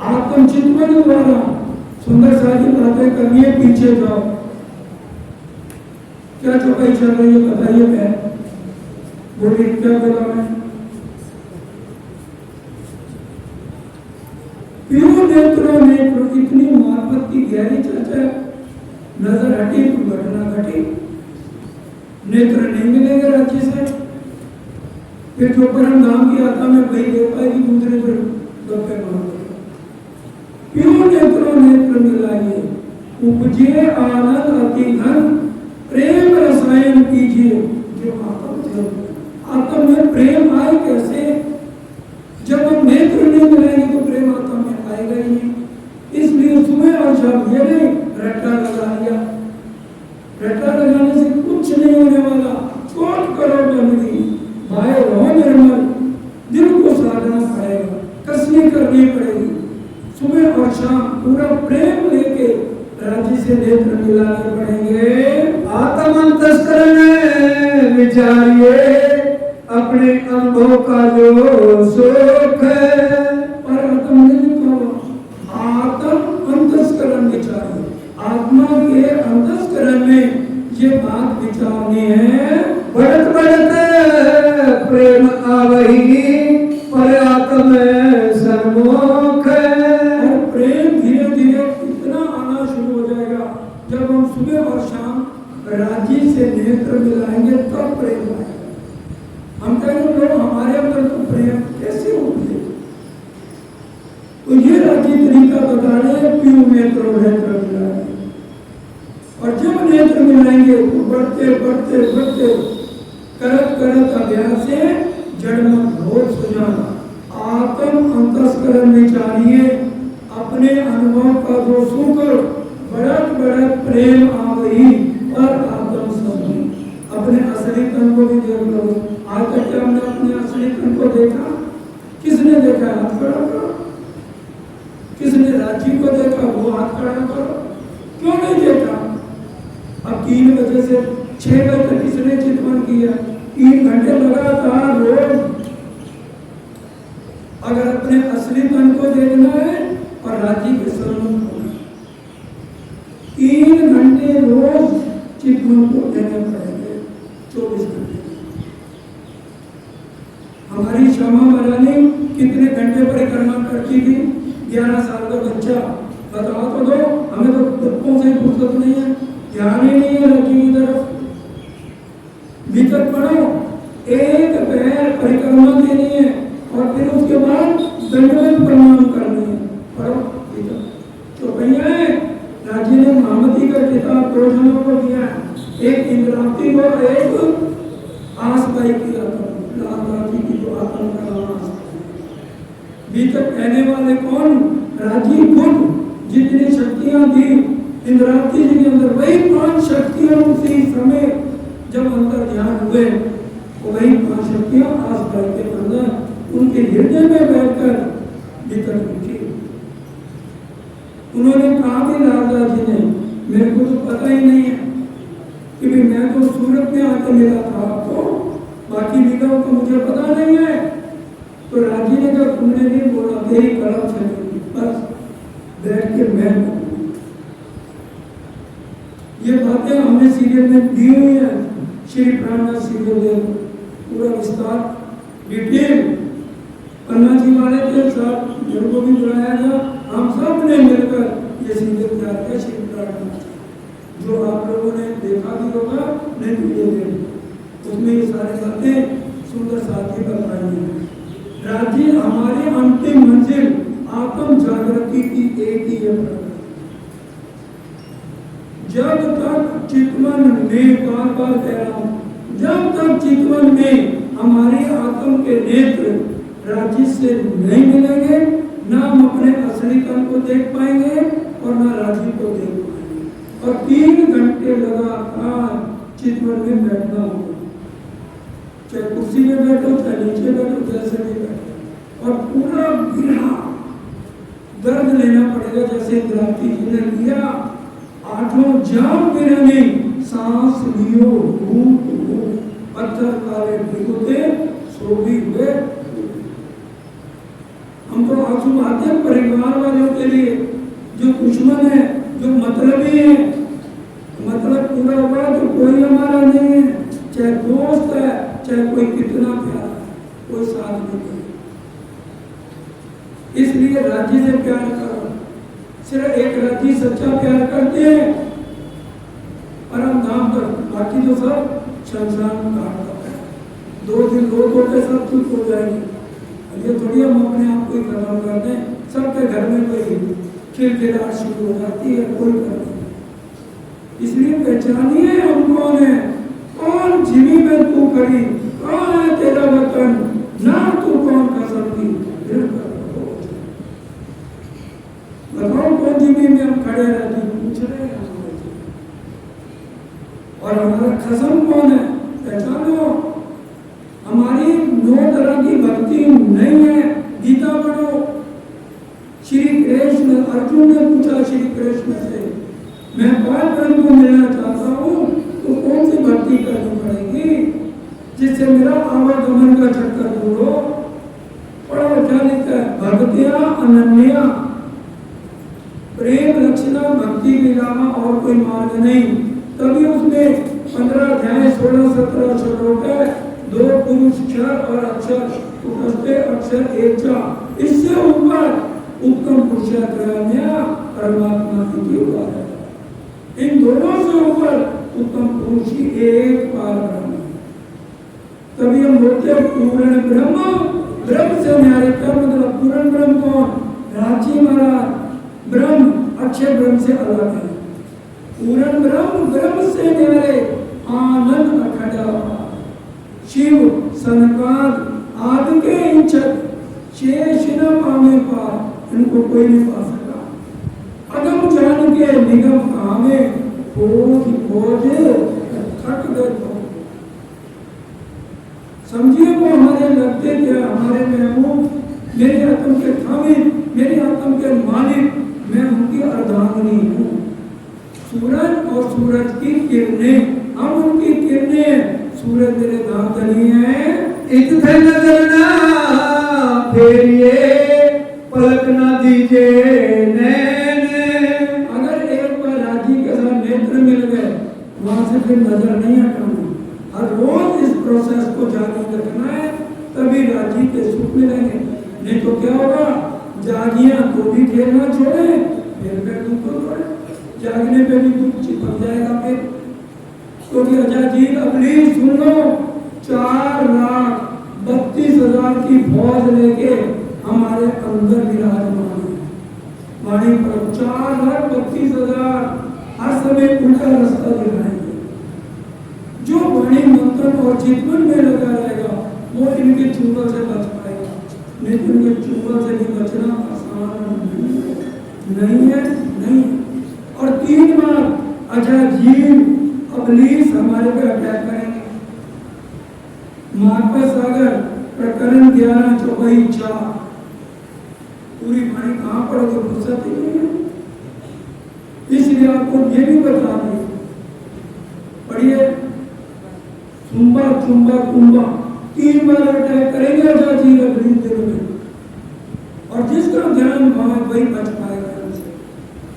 आत्म चितवन द्वारा। सुंदर सारी बातें करिए, पीछे जाओ। क्या चौपाई चल रही है बताइए? मैं बोलिए क्या बोला मैं? क्यों नेत्रों नेत्र इतनी मार्फत की गहरी चर्चा है। नजर हटी तो घटना घटी। नेत्र नहीं मिलेंगे राज्य से, फिर जो परम धाम की आता में वही दे पाएगी, दूसरे पर गप्पे मारते। क्यों नेत्रों नेत्र मिलाइए, उपजे आनंद अति घन, प्रेम रसायन कीजिए जो आत्म में प्रेम आए कैसे? जब हम नेत्र नहीं मिलाएंगे तो प्रेम आत्मा में आएगा ही नहीं। इसलिए सुबह और शाम ये नहीं रट्टा लगा लिया, रट्टा लगाने से कुछ नहीं होने वाला। कोट करो बंदगी, भाई रहो निर्मल, दिल को साधना पड़ेगा, कसनी करनी पड़ेगी। सुबह और शाम पूरा प्रेम लेके राज्य से नेत्र मिलाने पड़ेंगे। आत्म अंतस्करण में विचारिए अपने अनुभव का जो सुख है। और आत्म ने कहा आत्म अंतस्करण विचारिए, आत्मा के अंतस्करण में ये बात विचारनी है। बढ़त बढ़त प्रेम आवही पर आत्म सन्मुख। और प्रेम धीरे धीरे इतना आना शुरू हो जाएगा जब हम सुबह और शाम राजी से नेत्र मिलाएंगे तब प्रेम आएगा। हम कहेंगे लोग हमारे अंदर तो प्रेम कैसे होती है? तो ये राजी तरीका बता रहे हैं, क्यों नेत्र मिलाएंगे। और जब नेत्र मिलाएंगे तो बढ़ते बढ़ते बढ़ते करत करत अभ्यास से जड़मत घोर सुजाना। आत्म अंतस्करण विचारिए अपने अनुभव का जो सुख, बढ़त बढ़त प्रेम आ गई और आत्म समझी। अपने असली तन को भी देख लो। आज तक क्या हमने अपने असली तन को देखा? किसने देखा? हाथ खड़ा करो। किसने राजी को देखा? वो हाथ खड़ा करो। क्यों नहीं देखा? अब 3 बजे से 6 बजे तक किसने चिंतन किया? 3 घंटे लगातार रोज। अगर अपने असली तन को देखना है और राजी के सम्मुख होना, 3 घंटे रोज चिंतन को देने पड़ेंगे, 24 घंटे। हमारी श्यामा महारानी कितने घंटे परिक्रमा करती थी? 11 साल का बच्चा, बताओ तो दो। हमें तो बच्चों से फुर्सत नहीं है, ध्यान ही नहीं है रखी की तरफ। भीतर पढ़ो, एक पैर परिक्रमा देनी है और फिर उसके बाद दंडवत प्रणाम करनी है। पढ़ो भीतर। तो भैया राजी ने महामती का किताब 2 जनों को दिया, एक इंद्रावती और एक आसबाई की आत्मा की जो आत्मा का नाम भीतर कहने वाले कौन? राजी खुद। जितनी शक्तियां थी इंद्रावती जी के अंदर, वही 5 शक्तियां उसी समय जब अंतर ध्यान हुए, वही 5 शक्तियां आसपास के अंदर उनके हृदय में बैठकर भीतर उठी। उन्होंने कहा भी राजा जी ने, मेरे को तो पता ही नहीं है कि मैं तो सूरत में आके मिला था आपको, बाकी निगम को मुझे पता नहीं है। तो राजी ने कहा तुमने नहीं बोला, तेरी कलम चलेगी, बस बैठ के मैं बोलूंगी। ये बातें हमने सीरियल में दी हुई है, श्री प्राणनाथ सीरियल में पूरा विस्तार डिटेल। पन्ना जी वाले के साथ मेरे को भी बुलाया गया, हम सब ने मिलकर ये सीरियल तैयार किया श्री प्राणनाथ, जो आप लोगों ने देखा भी होगा, नहीं वीडियो देखा, उसमें ये सारी बातें सुंदर साथी बताई हैं। राजी हमारी अंतिम मंजिल आत्म जागृति की एक ही है। जब तक चितवन में, बार बार कह रहा हूं, जब तक चितवन में हमारी आत्म के नेत्र राजी से नहीं मिलेंगे, ना हम अपने असली तन को देख पाएंगे और ना राजी को देख पाएंगे। और 3 घंटे लगातार चितवन में बैठना होगा, चाहे कुर्सी में बैठो, चाहे नीचे बैठो, जैसे भी बैठो, और पूरा बिना दर्द लेना पड़ेगा, जैसे इंद्रावती जी ने लिया। 8 जाम बिना नहीं सांस लियो, पत्थर काले भिगोते सो भी हुए। हम तो आंसू आते हैं परिवार वालों के लिए, जो दुश्मन है, जो मतलबी है, मतलब पूरा हुआ तो कोई हमारा नहीं है, चाहे दोस्त है, चाहे कोई कितना प्यारा है, कोई साथ नहीं है। इसलिए राजी से प्यार करो, सिर्फ एक राजी सच्चा प्यार करते हैं परम धाम पर, बाकी जो सब शमशान घाट का है। 2 दिन रो तो के सब ठीक हो जाएगी। ये थोड़ी हम अपने आप को ही खत्म कर दें, सबके घर में कोई खिलखिलाहट शुरू हो जाती है, कोई कर नहीं। इसलिए पहचानिए हम कौन है, कौन जिमी में तू खड़ी, कौन है तेरा वतन, ना तू कौन कर सकती, बताओ कौन जिमी में हम खड़े रहते पूछ रहे हैं। और हमारा खसम कौन है, पहचानो। हमारी 9 तरह की भक्ति नहीं है, गीता पढ़ो। श्री कृष्ण, अर्जुन ने पूछा श्री कृष्ण से, मैं परम को मिलना चाहता हूँ तो कौन सी भक्ति करनी पड़ेगी जिससे मेरा आवागमन का चक्कर दूर हो। पढ़ो क्या लिखा है, भक्तिया अनन्या प्रेम लक्षणा भक्ति के अलावा और कोई मार्ग नहीं। तभी उसमें 15 अध्याय 16-17 श्लोक है, 2 पुरुष क्षर और अक्षर, उपस्थे अक्षर एक चा, इससे ऊपर उत्तम पुरुष परमात्मा की है। इन दोनों से ऊपर उत्तम पुरुष ही एक पार ब्रह्म। तभी हम बोलते हैं पूर्ण ब्रह्म, ब्रह्म से न्यारे का मतलब पूर्ण ब्रह्म कौन, रांची महाराज ब्रह्म अक्षय ब्रह्म से अलग है। पूर्ण ब्रह्म, ब्रह्म से न्यारे आनंद अखंड शिव सनकाद आदि के इंचक शेष न पावे पार, इनको कोई नहीं पा सका। अगम जान के निगम कामे खोज खोज थक गए। समझिए वो हमारे लगते क्या, हमारे में हूँ, मेरे आत्म के थामी, मेरे आत्म के मालिक, मैं उनकी अर्धांगिनी हूँ। सूरज और सूरज की किरणें, हम उनकी किरणें। सूरज मेरे दांतनी है, इतने नजर ना फेरिए, पलक ना दीजिए नैने। अगर एक बार राजी के साथ नेत्र मिल गए, वहां से फिर नजर नहीं हटानी। हर रोज इस प्रोसेस को जारी रखना है, तभी राजी के सुख मिलेंगे। नहीं तो क्या होगा, जागियां तो भी खेलना छोड़े, फिर दुख को छोड़े, जागने पे भी दुख चिपक जाएगा। फिर क्योंकि अजाजील अबली सुन लो, 4,32,000 की फौज लेके हमारे अंदर विराजमान है। वाणी पर 4,32,000 हर समय उल्टा रास्ता दिखाएंगे। जो वाणी मंथन और चितवन में लगा रहेगा वो इनके चुंगल से बच पाएगा, नहीं तो इनके चुंगल से भी बचना आसान नहीं है, नहीं। और 3 बार अजाजील अबलीस हमारे पे अटैक करेंगे। मार्कस सागर प्रकरण 11-24 पूरी वाणी कहाँ पढ़ोगे, फुर्सत ही नहीं है। इसलिए आपको ये भी बता दें, पढ़िए सुम्बा चुम्बा कुंबा 3 बार अटैक करेंगे अजाजील अबलीस दिल में, और जिसका ध्यान भाव वही बच पाएगा।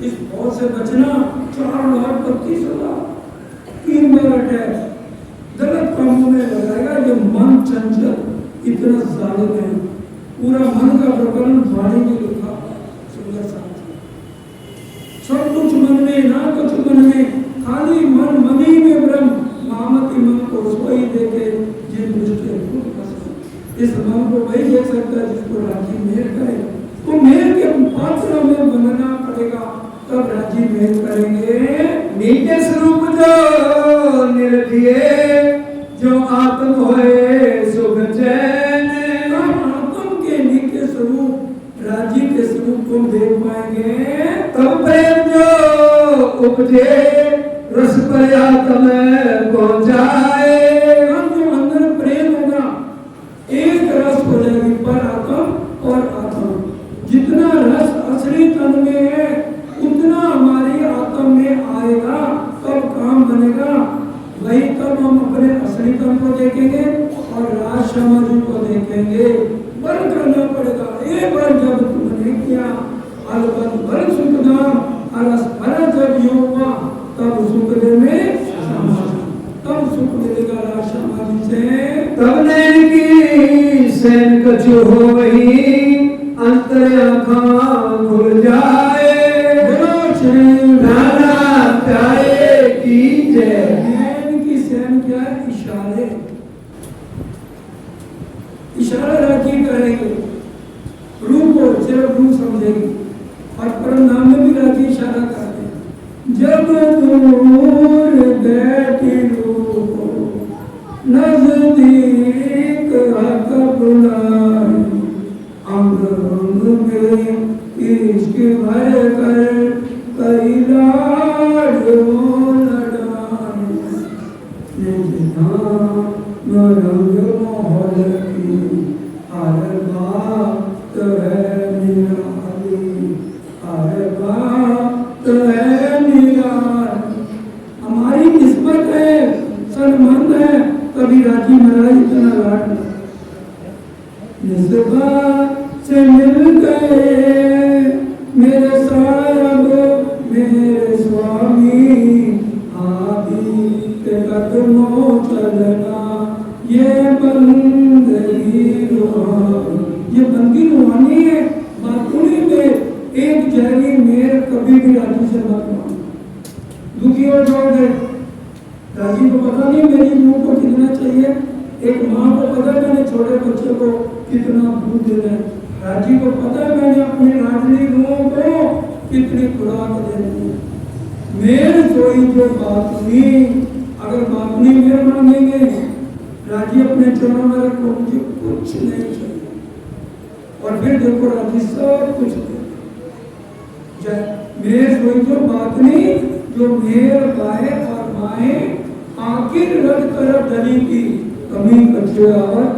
इस फौज से बचना 4,32,000 3 बार अटैक गलत कामों में लगाएगा। ये मन चंचल इतना जालिम है, पूरा मन का प्रकरण वाणी में लिखा सुंदर साथी। सब कुछ मन में, ना कुछ मन में, खाली मन मनी में ब्रह्म, मामती मन को सोई देखे जिन दृष्टि खुद पसंद। इस मन को वही देख सकता है जिसको राजी मेल करे। तो मेल के पात्र में बनना पड़ेगा, तब राजी मेल करेंगे। नीचे स्वरूप जो निरखिए, जो आत्म होए सुख चैन। आत्म के नीचे स्वरूप राजी के स्वरूप को देख पाएंगे। तब प्रेम जो उपजे रस पर आत्म पहुंचाए। जो अंदर प्रेम होगा एक रस हो जाएगी, पर आत्म और आत्म। जितना रस असली तन में है उतना हमारी आत्म में आएगा, तब काम बनेगा। वही तब हम अपने असली तन को देखेंगे और राज समाधि को देखेंगे। बल करना पड़ेगा। एक बार जब तुमने किया अलबत बल सुखदाम अलस भरा जब योग हुआ, तब सुख में समाधि, तब सुख मिलेगा राज समाधि से। तब नैन की सैन कछु हो वही, अंतर आँखां खुल जाए। नाना प्यारे की जय। नैन की सैन क्या है, इशारे। समझेगी। और परम धाम में भी राजी इशारा करते हैं, जब दूर बैठी रूप नजदीक हक बुलाई, अंग अंग में इश्क भर कर कई लाडो लड़ाई, रंग मोहल की हर बात है निराली, हर बात है निराली। हमारी किस्मत है, सन्मंद है, कभी राजी महाराज इतना लाड निस्बत से मिल गए मेरे साहब मेरे स्वामी, आदि के कदमों चलना ये बंदगी रूहानी, ये बंदगी रूहानी है। बातुनी में एक जहरी मेर कभी भी राजी से मत मानो, दुखी हो जाओगे। राजी को पता नहीं मेरी रूह को कितना चाहिए, एक माँ को पता है मैंने छोटे बच्चे को कितना दूध देना है, राजी को पता है मैंने अपनी लाडली रूहों को कितनी खुराक देनी है। मेरे सोई जो बातुनी, अगर बातुनी मेरे मांगेंगे, राजी अपने चरणों में रखो, मुझे कुछ नहीं चाहिए, और फिर देखो राजी सब कुछ दे। मेरे सोई जो बातुनी, जो मेर गाए और माए, आखिर रद तरफ डली की कमी कचरावत,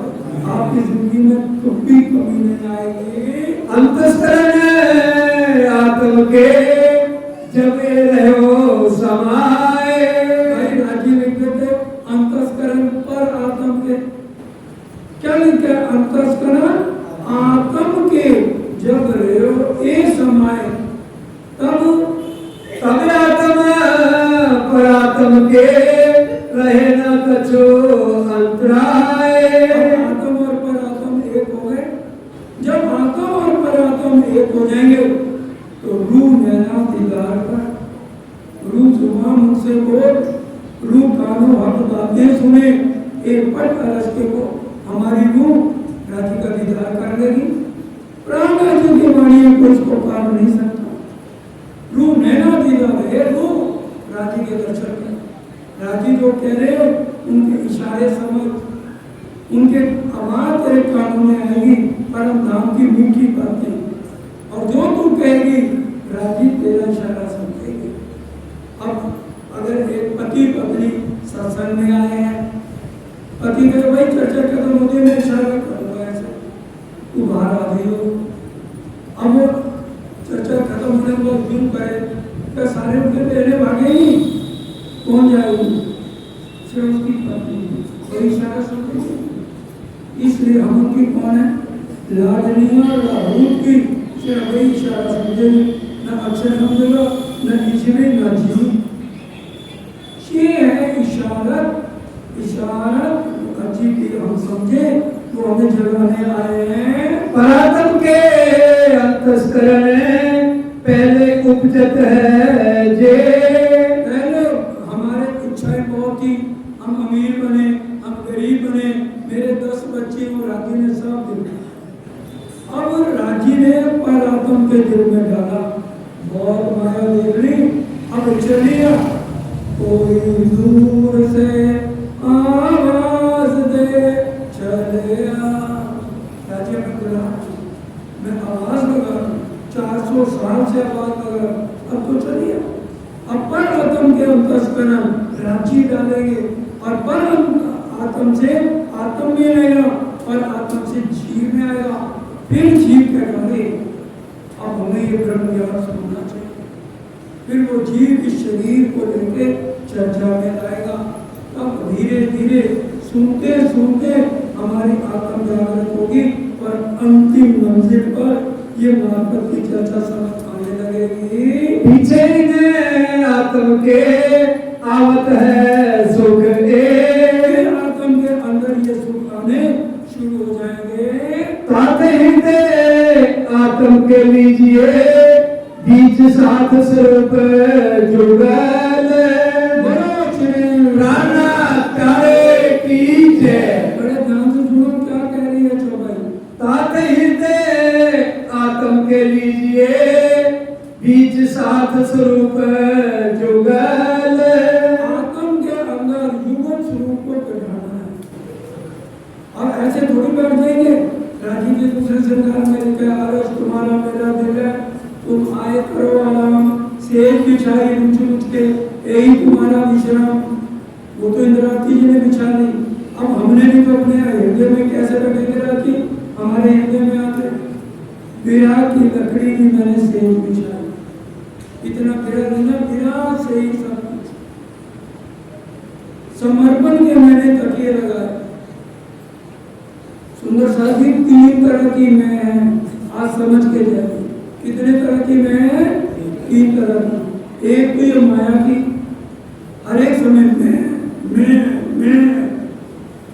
आपकी जिंदगी में कभी कमी नहीं आएगी। अंतस्करण आत्म के जब रहो समाए, भाई राजी लिख देते अंतस्करण पर आत्म के, क्या लिखा है? अंतस्करण आत्म के जब रहो ए समाए, तब आत्म पर आत्म के रहे न कछो अंतराय। आत्म और परात्म एक हो गए, जब आत्म और परात्म एक हो जाएंगे तो रूह नैना दीदार पर, रूह जुबान मुझसे बोल, रूह कानों हक बातें सुने, एक पट अरस्ते को हमारी रूह राजी का दीदार कर लेगी। प्राण राजी की वाणी को इसको पार नहीं सकता। रूह नैना दीदार है, रूह राजी के दर्शन कर, राजी जो कह रहे हो उनके इशारे समझ, उनके आवाज तेरे कानों में आएगी, परम धाम की मीठी बातें, और जो तू कहेगी राजी तेरा इशारा समझेगी। अब अगर एक पति पत्नी सत्संग में आए हैं, पति कहे भाई चर्चा कर तो मुझे मैं इशारा करूंगा ऐसे, तू बाहर आ गई हो। अब वो चर्चा खत्म होने के बाद क्यों कहे, क्या सारे उनके पहले भागे ही, कौन जाएगी? सिर्फ उसकी पत्नी, कोई इशारा समझेगी। इसलिए हम उनकी कौन है? लाडलियां लाहौट की, सिर्फ वही इशारा समझेगी, न अक्षर समझेगा, न इजमे न जी। ये है इशारत, इशारत अजी की हम समझे तो हमें जगाने आए हैं। परात्म के अंतस्करण पहले उपजत है जे, पहले हमारे इच्छाएं बहुत थी, हम अमीर बने, हम गरीब बने, मेरे 10 बच्चे और राजी ने सब दिल, अब राजी ने परात्म के दिल में डाला, बहुत माया देख ली, अब चलिए कोई दूर से आवाज दे चले आ। राजी में बोला मैं आवाज लगा, 400 साल से आवाज लगा, अब तो चलिए। अब पर आत्म के अंतस्करण राजी डालेंगे, और पर आत्म से आत्म में आएगा, और आत्म से जीव में आएगा, फिर जीव क्या करे। अब हमें ये ब्रह्म ज्ञान सुनना चाहिए, फिर वो जीव इस शरीर को लेके चर्चा में आएगा, तब धीरे धीरे सुनते सुनते हमारी आत्म जागृत होगी, और अंतिम मंजिल पर ये महात्मा की चर्चा समझ आने लगेगी। पीछे ने आत्म के आवत है सुख ए, आत्म के अंदर ये सुख आने शुरू हो जाएंगे। ताते हृदय आत्म के लीजिए बीच साथ स्वरूप जुगल, राणा प्यारे की जय। बड़े ध्यान से सुनो क्या कह रही है चौपाई। ताते हृदय आत्म के लीजिए बीच साथ स्वरूप जुगल। आत्म के अंदर युगल स्वरूप को बैठाना है। और ऐसे थोड़ी बैठ जाएंगे राजी के दूसरे संसार में लिखा आरस तुम्हारा मेरा दिल है, तुम आए करो आराम, सेज बिछाई ऊंच ऊंच के यही तुम्हारा विश्राम। वो तो इंद्रावती जी ने बिछा ली, अब हमने भी तो अपने हृदय में कैसे बैठेंगे राजी? हमारे हृदय में आते विरह की लकड़ी की मैंने सेज बिछाई। इतना विरह नहीं ना, विरह से ही सब कुछ समर्पण के मैंने तकिए लगाए। सुंदर साथी 3 तरह की मैं है, आज समझ के जाए कितने तरह की मैं है? 3 तरह की। एक तो ये माया की, हर एक समय मैं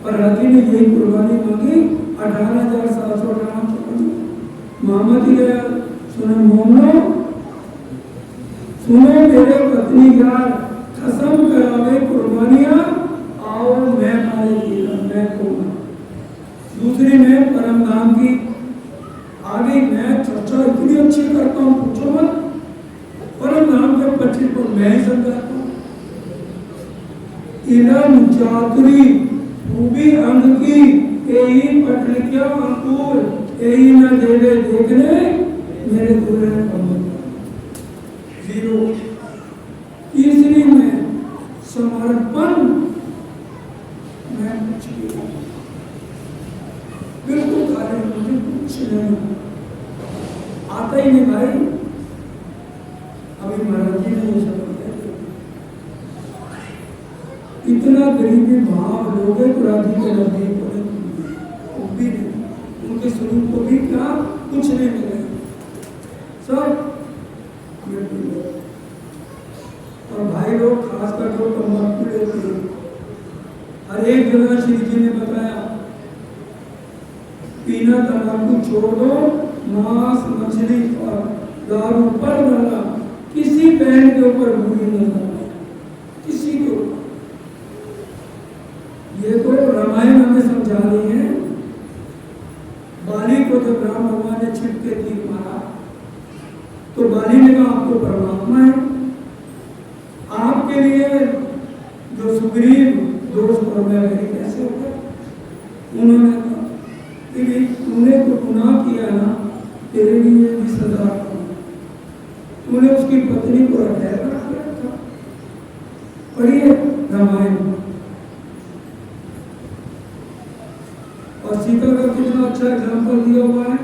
और हाथी ने यही कुर्बानी मांगी। 18,758 मोहम्मद ही गया सुनो मोमनो, सुनो मेरे पत्नी यार, कसम करावे कुर्बानियां, आओ मैं मारे जीना मैं कहूँगा। दूसरी में परम धाम की आगे मैं चर्चा इतनी अच्छी करता हूँ पूछो मत। परम धाम के 25 को मैं ही समझाता हूँ। इलम चातुरी खूबी अंग की यही पटलिक्या अंकुर, यही न देवे देखने मेरे दूर जीरो। तीसरी में समर्पण, मैं कुछ बिल्कुल खाली मुझे कुछ नहीं आता ही नहीं भाई। अभी महाराज जी ने ये सब इतना गरीबी भाव लोग तो राजी के नजदीक भी नहीं, उनके स्वरूप को भी क्या कुछ नहीं मिले सब। और भाई लोग खासकर जो तंबाकू लेते हैं, हर एक जगह श्री जी ने बताया पीना तंबाकू छोड़ दो, मांस मछली और दारू पर डाला, किसी बहन के ऊपर बुरी नहीं डाला, किसी के ऊपर। ये तो रामायण हमें समझा रही है। बाली को जब राम भगवान ने छिटके तीर मारा तो बाली ने कहा आपको परमात्मा है, आपके लिए जो सुग्रीव दोस्त और मैं कैसे हो गए? उन्होंने कहा कि तूने तो गुनाह किया ना, तेरे लिए भी सजा तूने उसकी पत्नी को रखा था। पढ़िए रामायण। और सीता का कितना अच्छा एग्जाम्पल दिया हुआ है।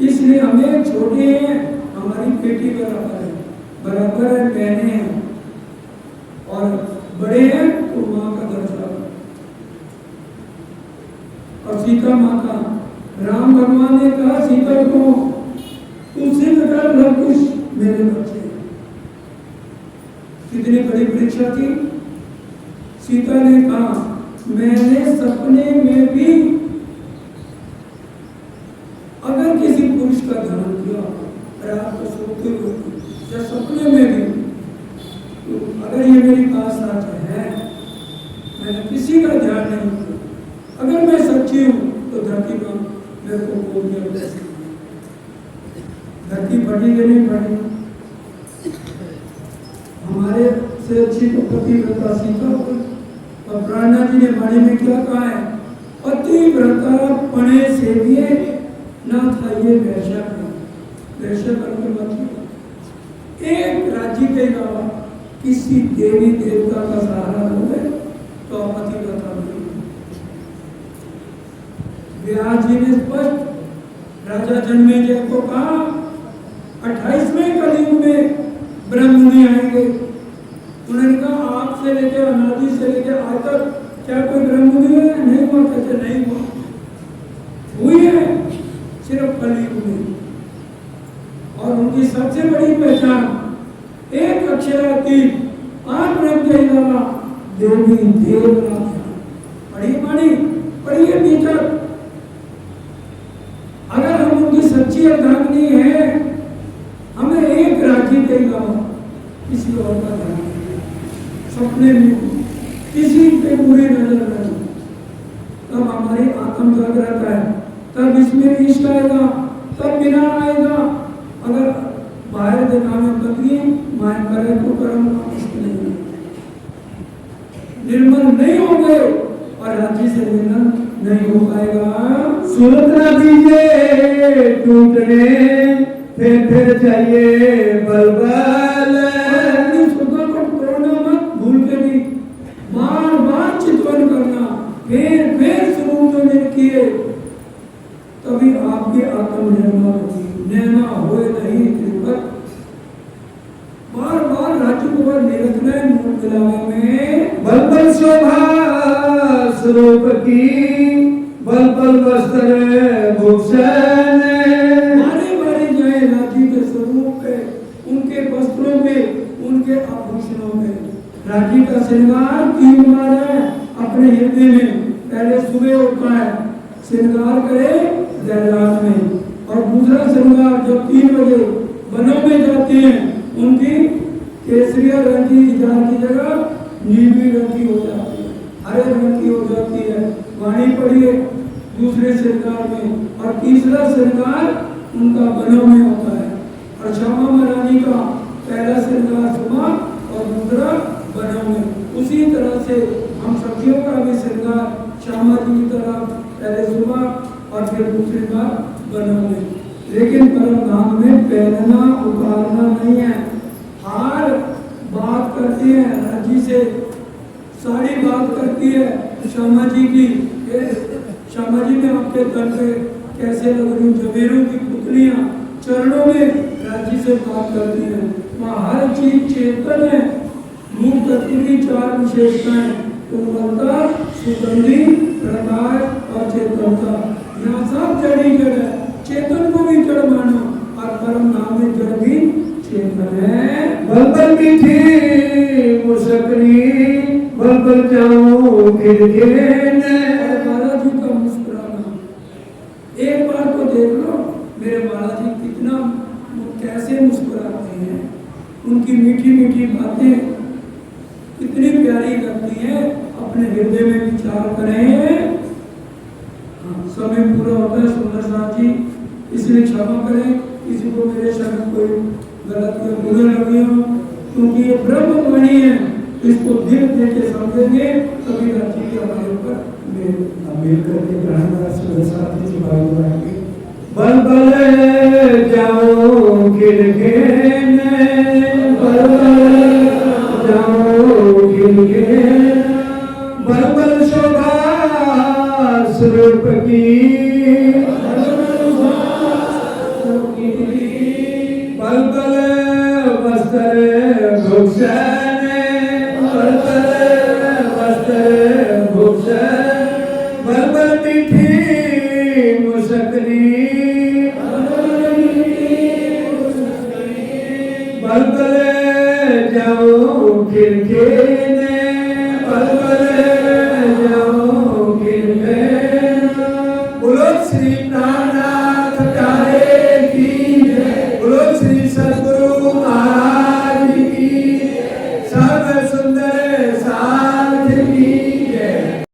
इसलिए हमें छोटे हैं, हमारी बेटी बराबर है, बराबर है बहने हैं, और बड़े हैं तो माँ का दर्जा। और सीता माता, राम भगवान ने कहा सीता को तुझसे बेटा सब कुछ मेरे बच्चे। कितनी बड़ी परीक्षा थी। सीता ने कहा मैंने सपने में भी अगर किसी पुरुष का ध्यान किया, रात को सोते हुए या सपने में भी, तो अगर ये मेरी बात सच है, मैंने किसी का ध्यान नहीं किया, अगर मैं सच्ची हूँ तो धरती पर मेरे को बोल दिया, धरती फटी कि नहीं फटी? हमारे से अच्छी तो पतिव्रता सीता हो। और प्राणनाथ जी ने वाणी में क्या कहा है? पतिव्रता पणे सेविये ना था ये वैश्य बनकर मत। एक राज्य के अलावा किसी देवी देवता का सहारा लोगे तो पतिव्रता नहीं। व्यास जी ने स्पष्ट राजा जन्मेजय को कहा 28वें कलयुग में ब्रह्ममुनि आएंगे। उन्होंने कहा आप से लेकर अनादि से लेकर आज तक क्या कोई ब्रह्ममुनि है? नहीं हुआ। कहते नहीं हुआ, हुई है सिर्फ कलयुग में। और उनकी सबसे बड़ी पहचान एक अक्षरातीत आठ ब्रह्म के अलावा देवी देवनाथ। पढ़िए पानी, पढ़िए भीतर। अगर हम उनकी सच्ची अर्धांगिनी है, हमें एक राज्य के अलावा किसी और का ध्यान नहीं, सपने में किसी पे बुरी नजर नहीं। तब हमारी आत्म जागृत है, तब इसमें इश्क आएगा। तब बिना आएगा। अगर बाहर देखा में बदली माए करे तो कर्म इसके नहीं, निर्मल नहीं होंगे और राज्य से मिलन नहीं हो पाएगा। सुलझना दीजिए टूटने फिर चाहिए बलबल। अपनी सुधा को तोड़ना मत भूल के भी बार बार चितवन करना, फिर शुरू जो नहीं किए तभी आपकी आत्मनिर्भर होगी। नैना होए नहीं त्रिपत, बार बार राज्य को निरखने मूल दिलावे में बलबल शोभा स्वरूप की बलबल वस्त्र भूषण। बारी बारी जाए राज्य के स्वरूप पे, उनके वस्त्रों में, उनके आभूषणों में। राज्य का श्रृंगार 3 बार है अपने हृदय में। पहले सुबह उठता है श्रृंगार करे जयरात में, और दूसरा श्रृंगार जब 3 बजे वनों में जाते हैं उनकी केसरिया रंग की की जगह नीली रंग की हो जाती है, हरे रंग की हो जाती है। वाणी पढ़िए दूसरे श्रृंगार में, और तीसरा श्रृंगार उनका वनों में होता है। और श्यामा महारानी का पहला श्रृंगार सुबह और दूसरा वनों में। उसी तरह से हम सखियों का भी श्रृंगार श्यामा जी की तरह पहले सुबह और फिर दूसरी बार वनों में। लेकिन परम धाम में पहनना उतारना नहीं है। हार बात करती है राज्य से, साड़ी बात करती है श्यामा जी की, श्यामा जी में आपके तन पे कैसे लग रही जवेरों की पुतलियां चरणों में राज्य से बात करती है। वहाँ हर चीज चेतन है। मूल तत्व की 4 विशेषताएं, कोमलता, सुगंधी, प्रकाश और चेतनता। यहाँ सब जड़ी जड़ है। चेतन को भी जड़ मानो, और परम धाम में जड़ भी चेतन है। बलबल मीठी मुस्करी बलबल जाऊं खिड़किन। बालाजी का मुस्कुराना एक बार तो देख लो मेरे बालाजी कितना कैसे मुस्कुराते हैं। उनकी मीठी मीठी बातें कितनी प्यारी लगती है। अपने हृदय में विचार करें। समय पूरा होता है सुंदर साहब जी, इसलिए क्षमा करें किसी को मेरे शब्द कोई गलत या बुरे लगे हो, क्योंकि ये ब्रह्म वाणी है। इसको दिल दे के समझेंगे तभी राज्य के हमारे ऊपर मेल करके ग्रहण सुंदर साहब जी की बलबल जाऊं खिड़किन, बलबल जाऊं खिड़किन। बलबल शोभा स्वरूप की बलबल वस्त्र भूषण। बलबल वस्त्र भूषण। बलबल मीठी मुस्करी बलबल जाऊं खिड़किन। बलबल जाऊं खिड़किन। बोलो श्री